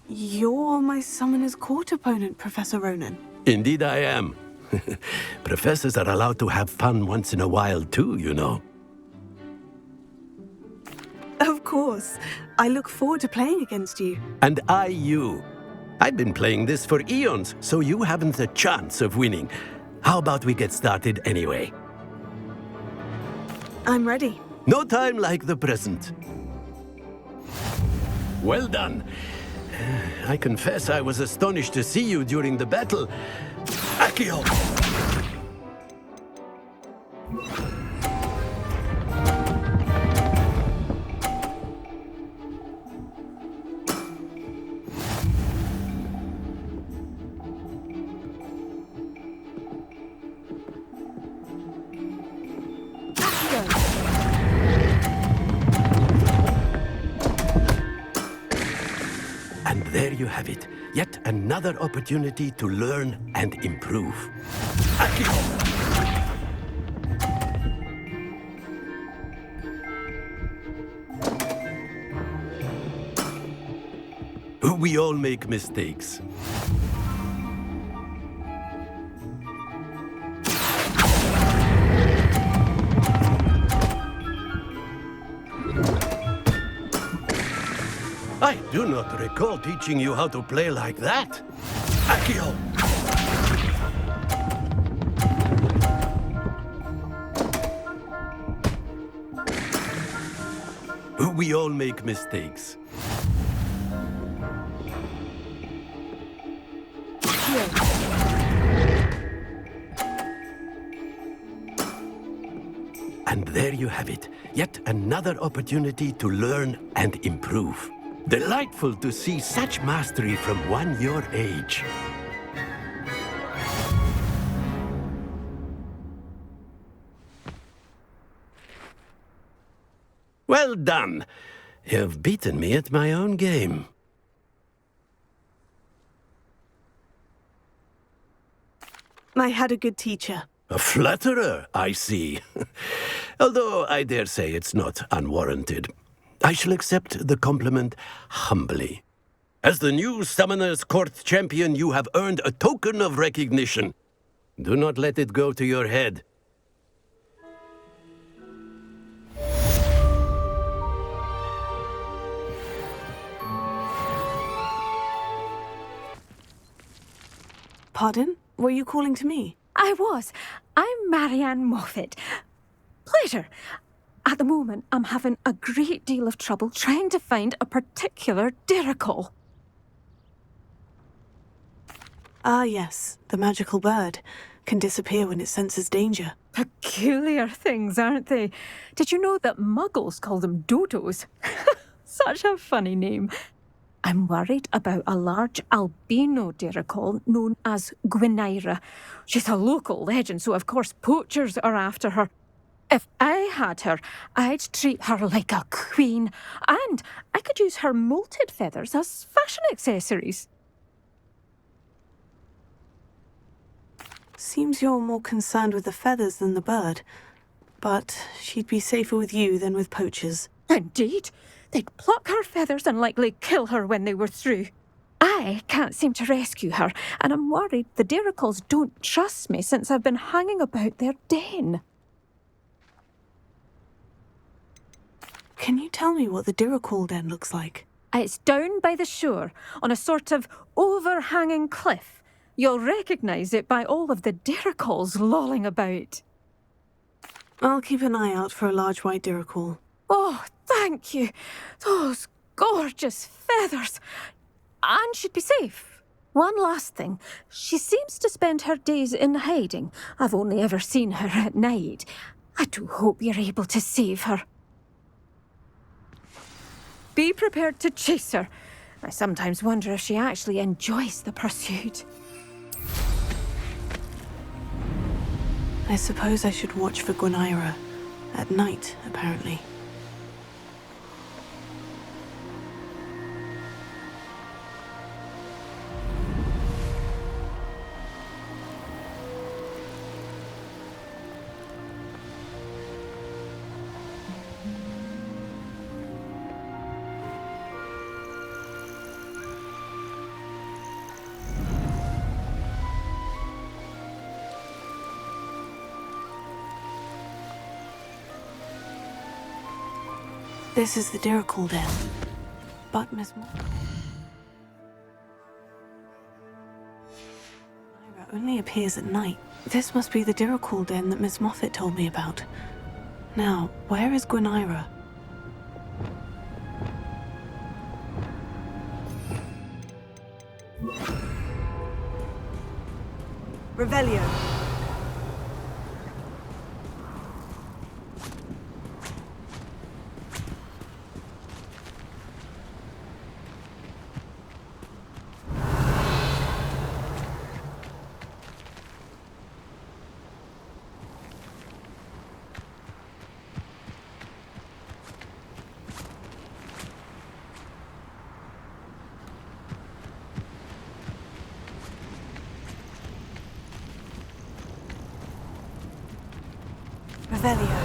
You're my Summoner's Court opponent, Professor Ronan. Indeed I am. Professors are allowed to have fun once in a while too, you know. Of course. I look forward to playing against you. And I you. I've been playing this for eons, so you haven't a chance of winning. How about we get started anyway? I'm ready. No time like the present. Well done. I confess I was astonished to see you during the battle. Accio! And there you have it. Yet another opportunity to learn and improve. We all make mistakes. I do not recall teaching you how to play like that. Accio! We all make mistakes. And there you have it. Yet another opportunity to learn and improve. Delightful to see such mastery from one your age. Well done. You've beaten me at my own game. I had a good teacher. A flatterer, I see. Although I dare say it's not unwarranted. I shall accept the compliment humbly. As the new Summoner's Court champion, you have earned a token of recognition. Do not let it go to your head. Pardon? Were you calling to me? I was. I'm Marianne Moffat. Pleasure. At the moment, I'm having a great deal of trouble trying to find a particular Diricol. Ah, yes. The magical bird can disappear when it senses danger. Peculiar things, aren't they? Did you know that muggles call them dodos? Such a funny name. I'm worried about a large albino Diricol known as Gwynaira. She's a local legend, so of course poachers are after her. If I had her, I'd treat her like a queen, and I could use her molted feathers as fashion accessories. Seems you're more concerned with the feathers than the bird. But she'd be safer with you than with poachers. Indeed. They'd pluck her feathers and likely kill her when they were through. I can't seem to rescue her, and I'm worried the Diricols don't trust me since I've been hanging about their den. Can you tell me what the Diricol den looks like? It's down by the shore, on a sort of overhanging cliff. You'll recognise it by all of the Diricols lolling about. I'll keep an eye out for a large white Diricol. Oh, thank you. Those gorgeous feathers. And she'd be safe. One last thing. She seems to spend her days in hiding. I've only ever seen her at night. I do hope you're able to save her. Be prepared to chase her. I sometimes wonder if she actually enjoys the pursuit. I suppose I should watch for Gwynaira. At night, apparently. This is the Diricol den. But Miss Moffat only appears at night. This must be the Diricol den that Miss Moffat told me about. Now, where is Gwynaira? Revelio. Revelio.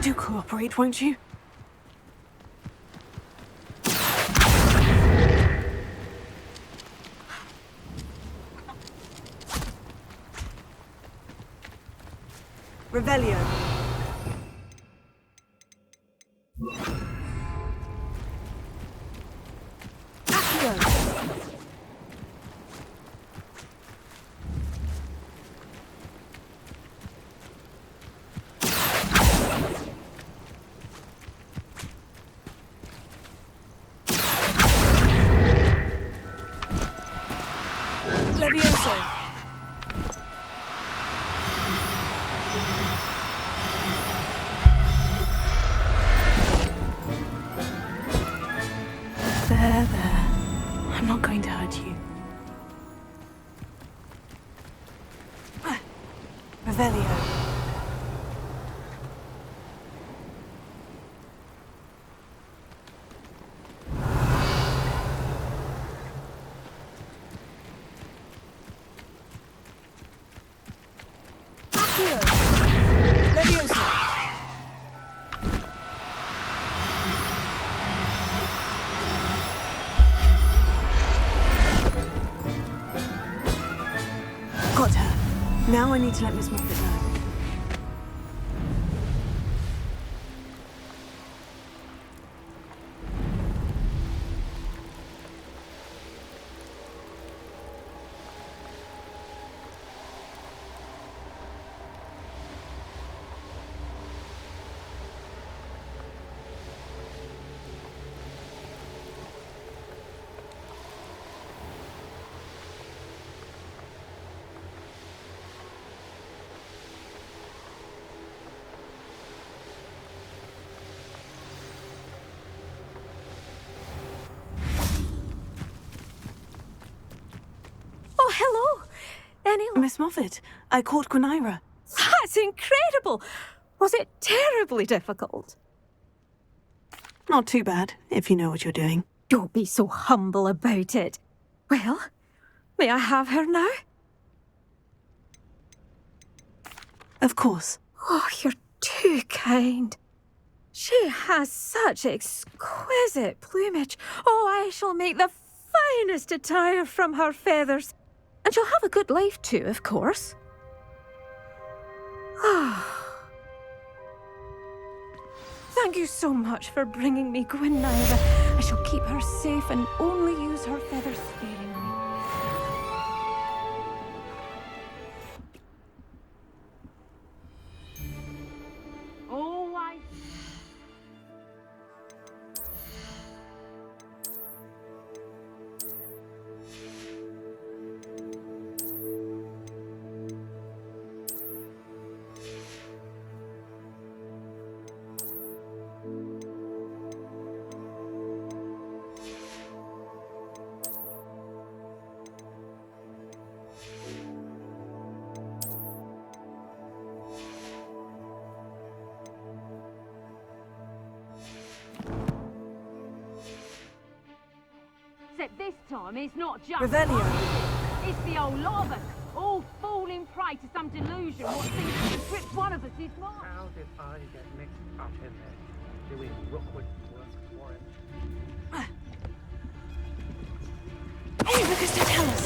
Do cooperate, won't you? Revelio. Levioso. There. I'm not going to hurt you. Revelio. Got her. Now I need to let Miss Moffat know. Oh, hello. Miss Moffat, I caught Quinaira. That's incredible. Was it terribly difficult? Not too bad, if you know what you're doing. Don't be so humble about it. Well, may I have her now? Of course. Oh, you're too kind. She has such exquisite plumage. Oh, I shall make the finest attire from her feathers. And she'll have a good life too, of course. Thank you so much for bringing me Quinaira. I shall keep her safe and only use her feathers sparingly. Always. Except this time, it's not just Revelio. It's the whole lot of us, all falling prey to some delusion what seems to strip one of us is mine. How did I get mixed up in this? Doing Rookwood work for him? Hey, Lucas, to tell us.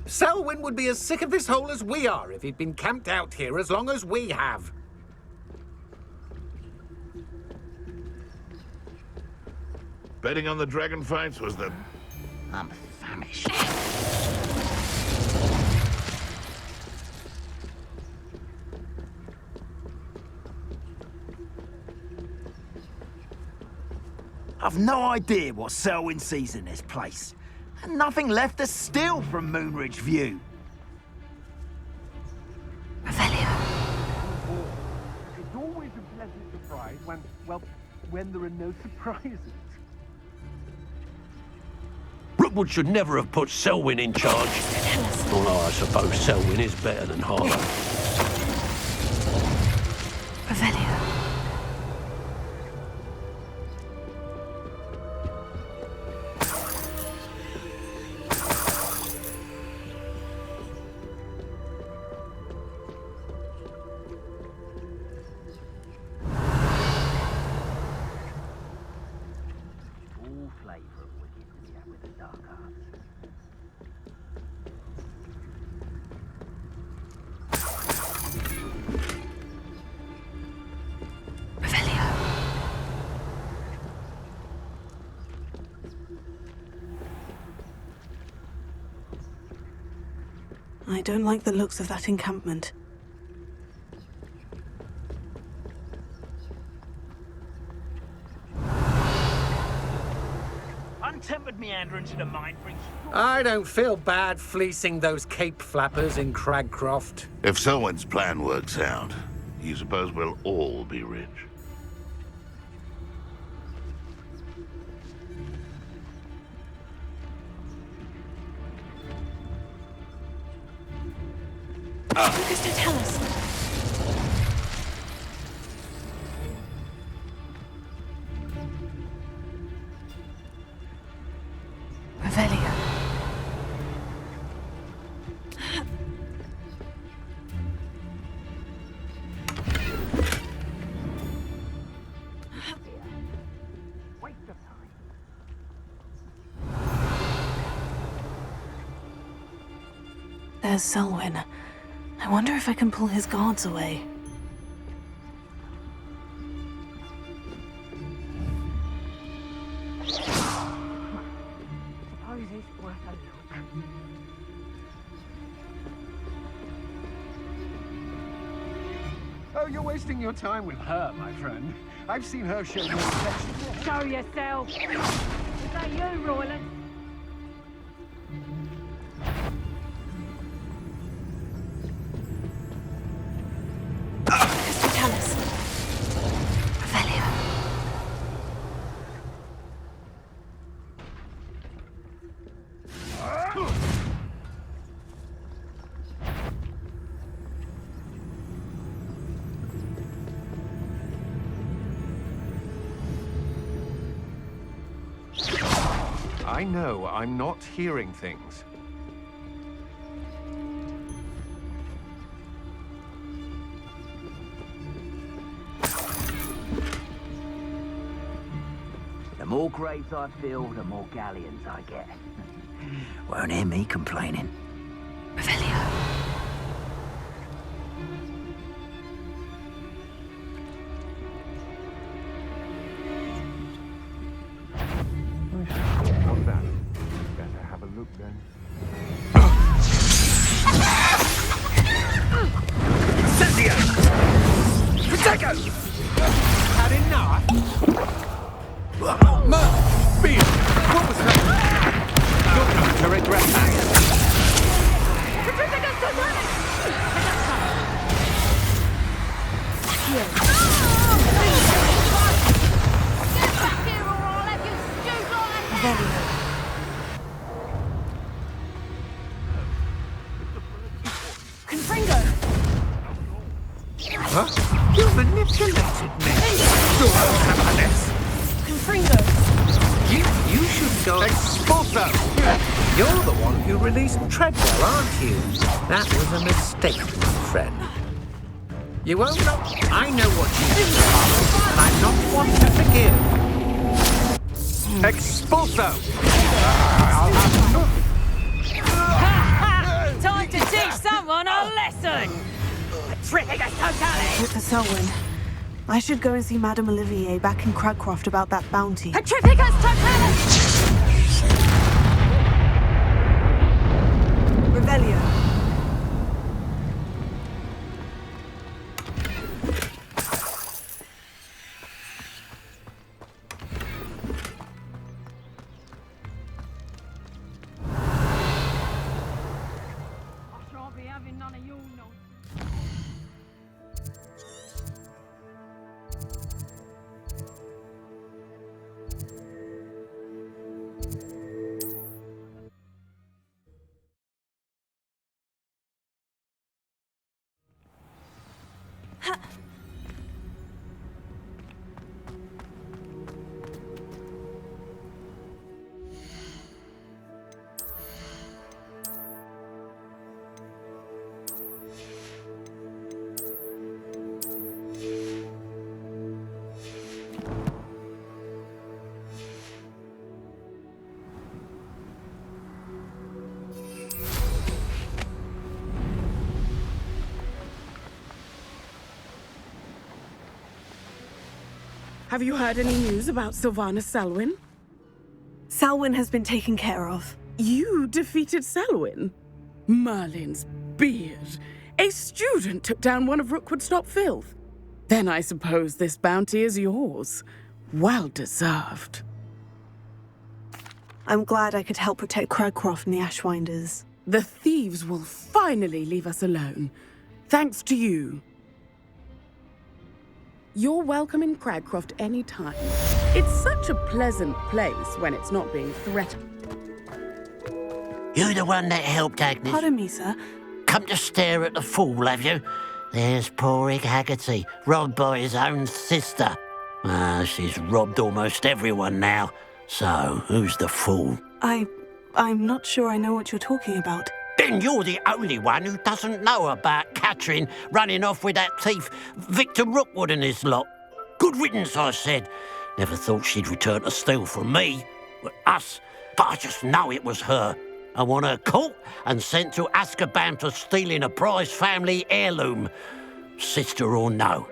Selwyn would be as sick of this hole as we are if he'd been camped out here as long as we have. Betting on the dragon fights was the... I'm famished. I've no idea what Selwyn sees in this place. And nothing left to steal from Moonridge View. Revelio. It's always a pleasant surprise when there are no surprises. Rookwood should never have put Selwyn in charge. Although I suppose Selwyn is better than Harlow. Revelio. I don't like the looks of that encampment. Untempered meanderings in a mine brings... I don't feel bad fleecing those cape flappers in Cragcroft. If Selwyn's plan works out, you suppose we'll all be rich. Lucas, to tell us. Revelio. There's Selwyn. I wonder if I can pull his guards away. Suppose it's worth a look. Oh, you're wasting your time with her, my friend. I've seen her show more affection. Show yourself. Is that you, Royland? Hospitalis. Revelio. I know I'm not hearing things. The more graves I fill, the more galleons I get. Won't hear me complaining. Revelio. How's that? Better have a look then. Incendio! Protego! Had enough? Beer! What was that? You're going to regret that. Huh? You manipulated me. You should go. Expulso! You're the one who released Treadwell, aren't you? That was a mistake, my friend. You won't know. I know what you did, and I'm not one to forgive. Expulso! Time to teach someone a lesson! Petrificus Totalis! With the Selwyn. I should go and see Madame Olivier back in Cragcroft about that bounty. Petrificus Totalis! Revelio. I shan't be having none of your nonsense. Have you heard any news about Sylvana Selwyn? Selwyn has been taken care of. You defeated Selwyn? Merlin's beard. A student took down one of Rookwood's top filth. Then I suppose this bounty is yours. Well deserved. I'm glad I could help protect Cragcroft from the Ashwinders. The thieves will finally leave us alone. Thanks to you. You're welcome in Cragcroft any time. It's such a pleasant place when it's not being threatened. You the one that helped Agnes? Pardon me, sir. Come to stare at the fool, have you? There's poor Ig Haggerty, robbed by his own sister. She's robbed almost everyone now. So, who's the fool? I'm not sure I know what you're talking about. Then you're the only one who doesn't know about Catherine running off with that thief, Victor Rookwood and his lot. Good riddance, I said. Never thought she'd return to steal from me. Us. But I just know it was her. I want her caught and sent to Azkaban for stealing a prized family heirloom. Sister or no.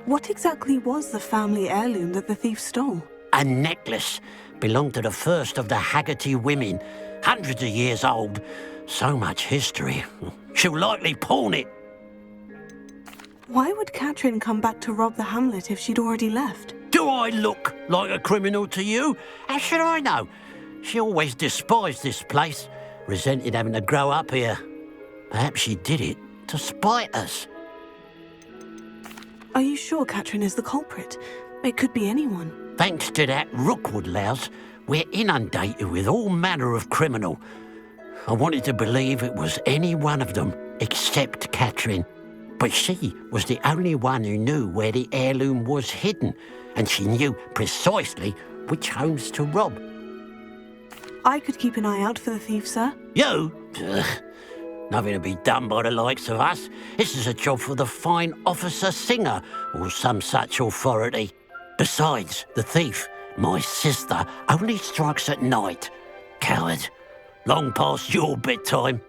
What exactly was the family heirloom that the thief stole? A necklace. Belonged to the first of the Haggerty women. Hundreds of years old. So much history. She'll likely pawn it. Why would Catherine come back to rob the hamlet if she'd already left? Do I look like a criminal to you? How should I know? She always despised this place. Resented having to grow up here. Perhaps she did it to spite us. Are you sure Catherine is the culprit? It could be anyone. Thanks to that Rookwood louse, we're inundated with all manner of criminal. I wanted to believe it was any one of them, except Catherine. But she was the only one who knew where the heirloom was hidden, and she knew precisely which homes to rob. I could keep an eye out for the thief, sir. You? Ugh. Nothing to be done by the likes of us. This is a job for the fine officer Singer, or some such authority. Besides, the thief, my sister, only strikes at night. Coward. Long past your bedtime.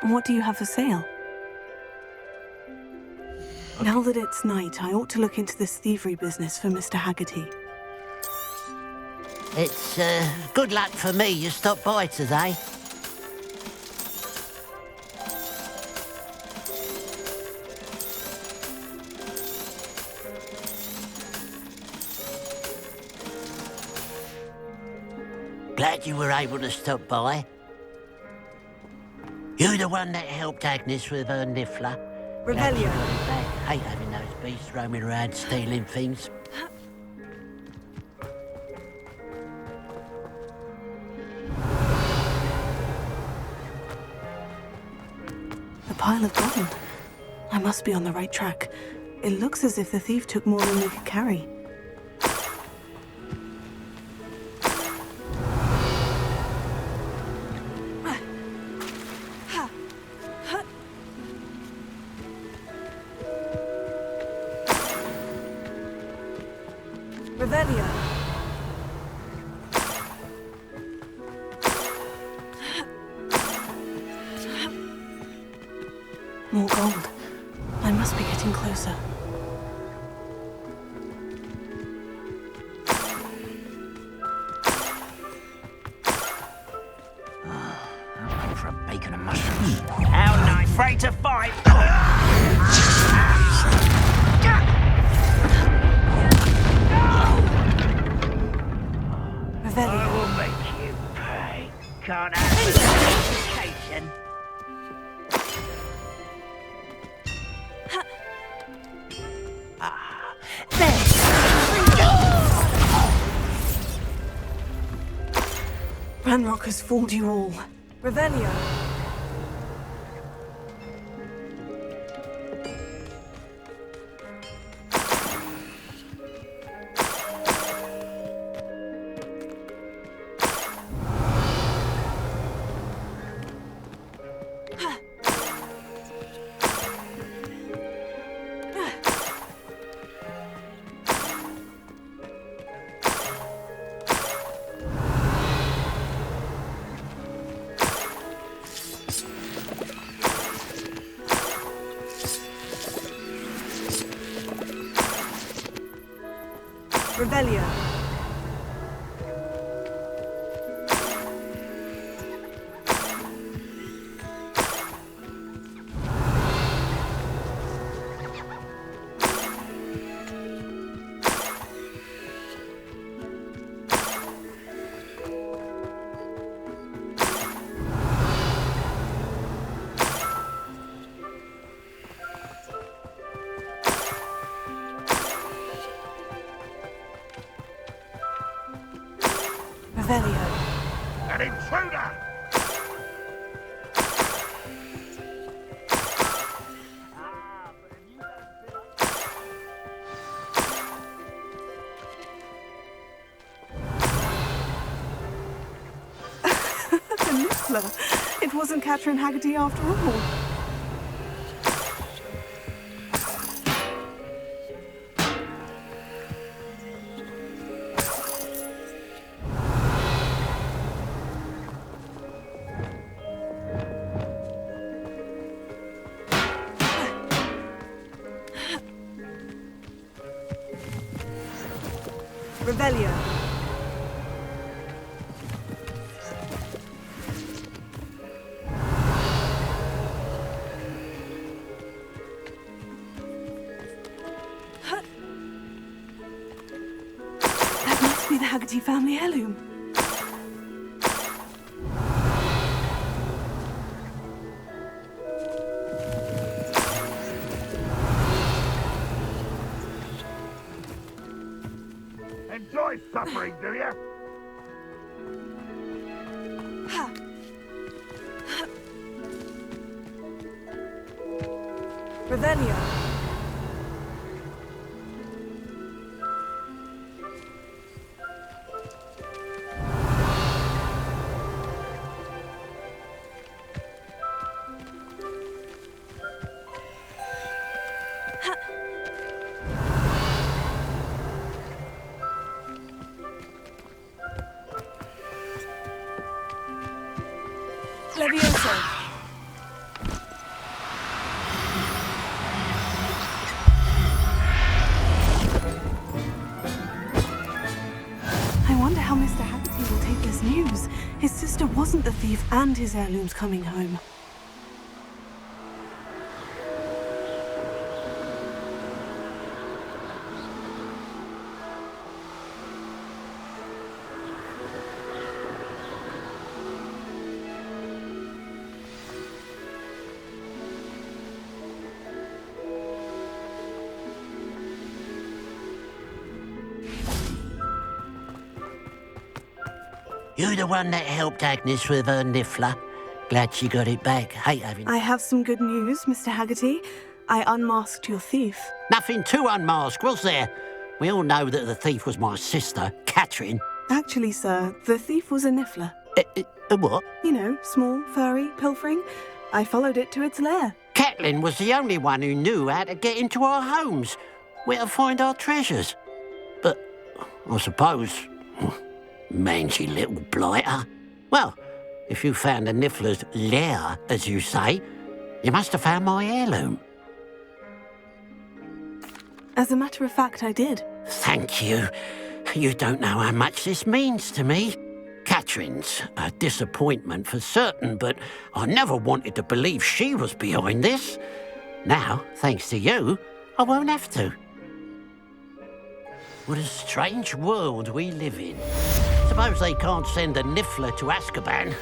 And what do you have for sale? Now that it's night, I ought to look into this thievery business for Mr. Haggerty. It's good luck for me you stopped by today. Glad you were able to stop by. You the one that helped Agnes with her niffler? Revelio. Hate having those beasts roaming around stealing things. A pile of gold. I must be on the right track. It looks as if the thief took more than we could carry. Revelio. More gold. I must be getting closer. I'm for a bacon and mushrooms. How nice, afraid to fight. Revelio. I will make you pay. Can't have an education. Ranrock has fooled you all. Revelio. Revelio. Revelio. An intruder! The niffler. It wasn't Catherine Haggerty after all. Revelio. That must be the Haggerty family heirloom. Enjoy suffering, do you? Revelio. Levioso. I wonder how Mr. Haggerty will take this news. His sister wasn't the thief and his heirloom's coming home. You the one that helped Agnes with her niffler? Glad she got it back. Hate having... I have some good news, Mr. Haggerty. I unmasked your thief. Nothing to unmask, was there? We all know that the thief was my sister, Catherine. Actually, sir, the thief was a niffler. A what? You know, small, furry, pilfering. I followed it to its lair. Catelyn was the only one who knew how to get into our homes, where to find our treasures. But I suppose... mangy little blighter. Well, if you found the niffler's lair, as you say, you must have found my heirloom. As a matter of fact, I did. Thank you. You don't know how much this means to me. Catherine's a disappointment for certain, but I never wanted to believe she was behind this. Now, thanks to you, I won't have to. What a strange world we live in. Suppose they can't send a niffler to Azkaban.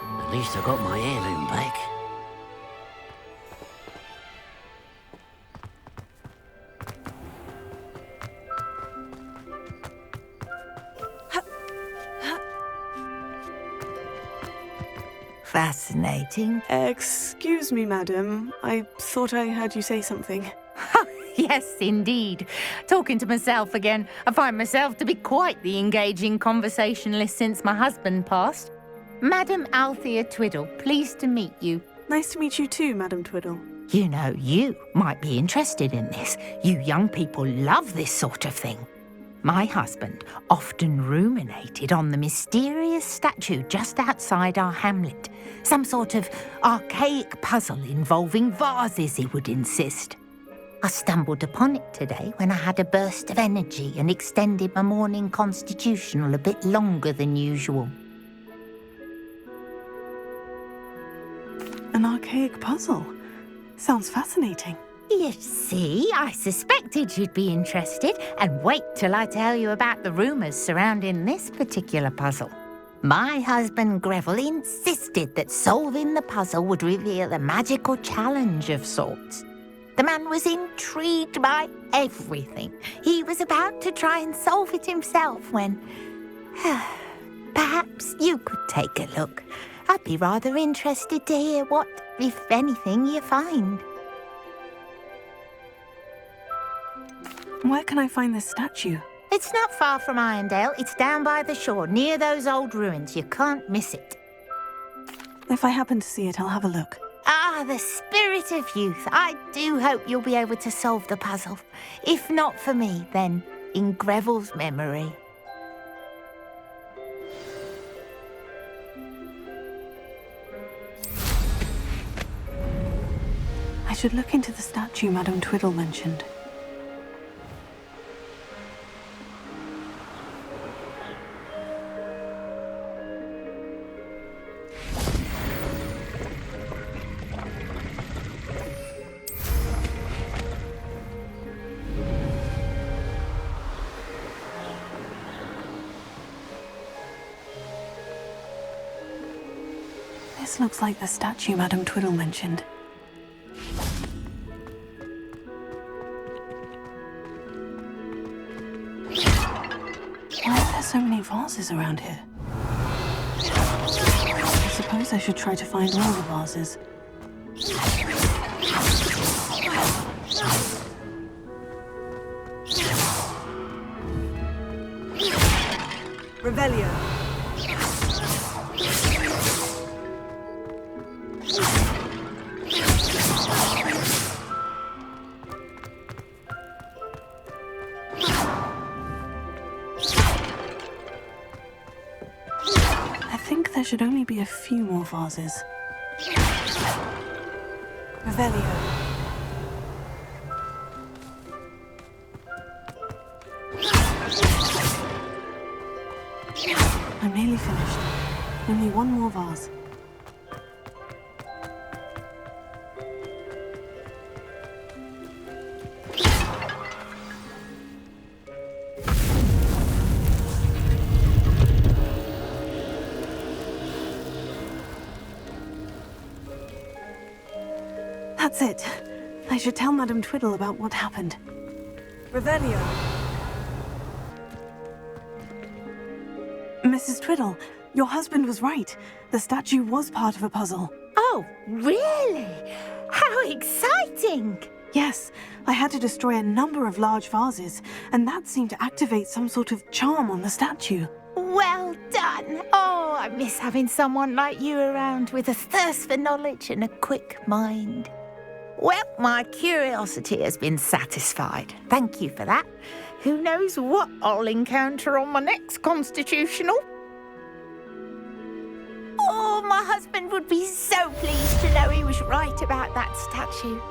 At least I got my heirloom back. Fascinating. Excuse me, madam. I thought I heard you say something. Yes, indeed. Talking to myself again. I find myself to be quite the engaging conversationalist since my husband passed. Madam Althea Twiddle, pleased to meet you. Nice to meet you too, Madam Twiddle. You know, you might be interested in this. You young people love this sort of thing. My husband often ruminated on the mysterious statue just outside our hamlet. Some sort of archaic puzzle involving vases, he would insist. I stumbled upon it today when I had a burst of energy and extended my morning constitutional a bit longer than usual. An archaic puzzle? Sounds fascinating. You see, I suspected you'd be interested, and wait till I tell you about the rumours surrounding this particular puzzle. My husband Greville insisted that solving the puzzle would reveal a magical challenge of sorts. The man was intrigued by everything. He was about to try and solve it himself when... perhaps you could take a look. I'd be rather interested to hear what, if anything, you find. Where can I find this statue? It's not far from Irondale. It's down by the shore, near those old ruins. You can't miss it. If I happen to see it, I'll have a look. Ah, the spirit of youth. I do hope you'll be able to solve the puzzle. If not for me, then in Greville's memory. I should look into the statue Madame Twiddle mentioned. This looks like the statue Madame Twiddle mentioned. Why are there so many vases around here? I suppose I should try to find all the vases. Revelio. I think there should only be a few more vases. Revelio. I'm nearly finished. Only one more vase. That's it. I should tell Madame Twiddle about what happened. Revelio. Mrs. Twiddle, your husband was right. The statue was part of a puzzle. Oh, really? How exciting! Yes, I had to destroy a number of large vases, and that seemed to activate some sort of charm on the statue. Well done! Oh, I miss having someone like you around with a thirst for knowledge and a quick mind. Well, my curiosity has been satisfied. Thank you for that. Who knows what I'll encounter on my next constitutional? Oh, my husband would be so pleased to know he was right about that statue.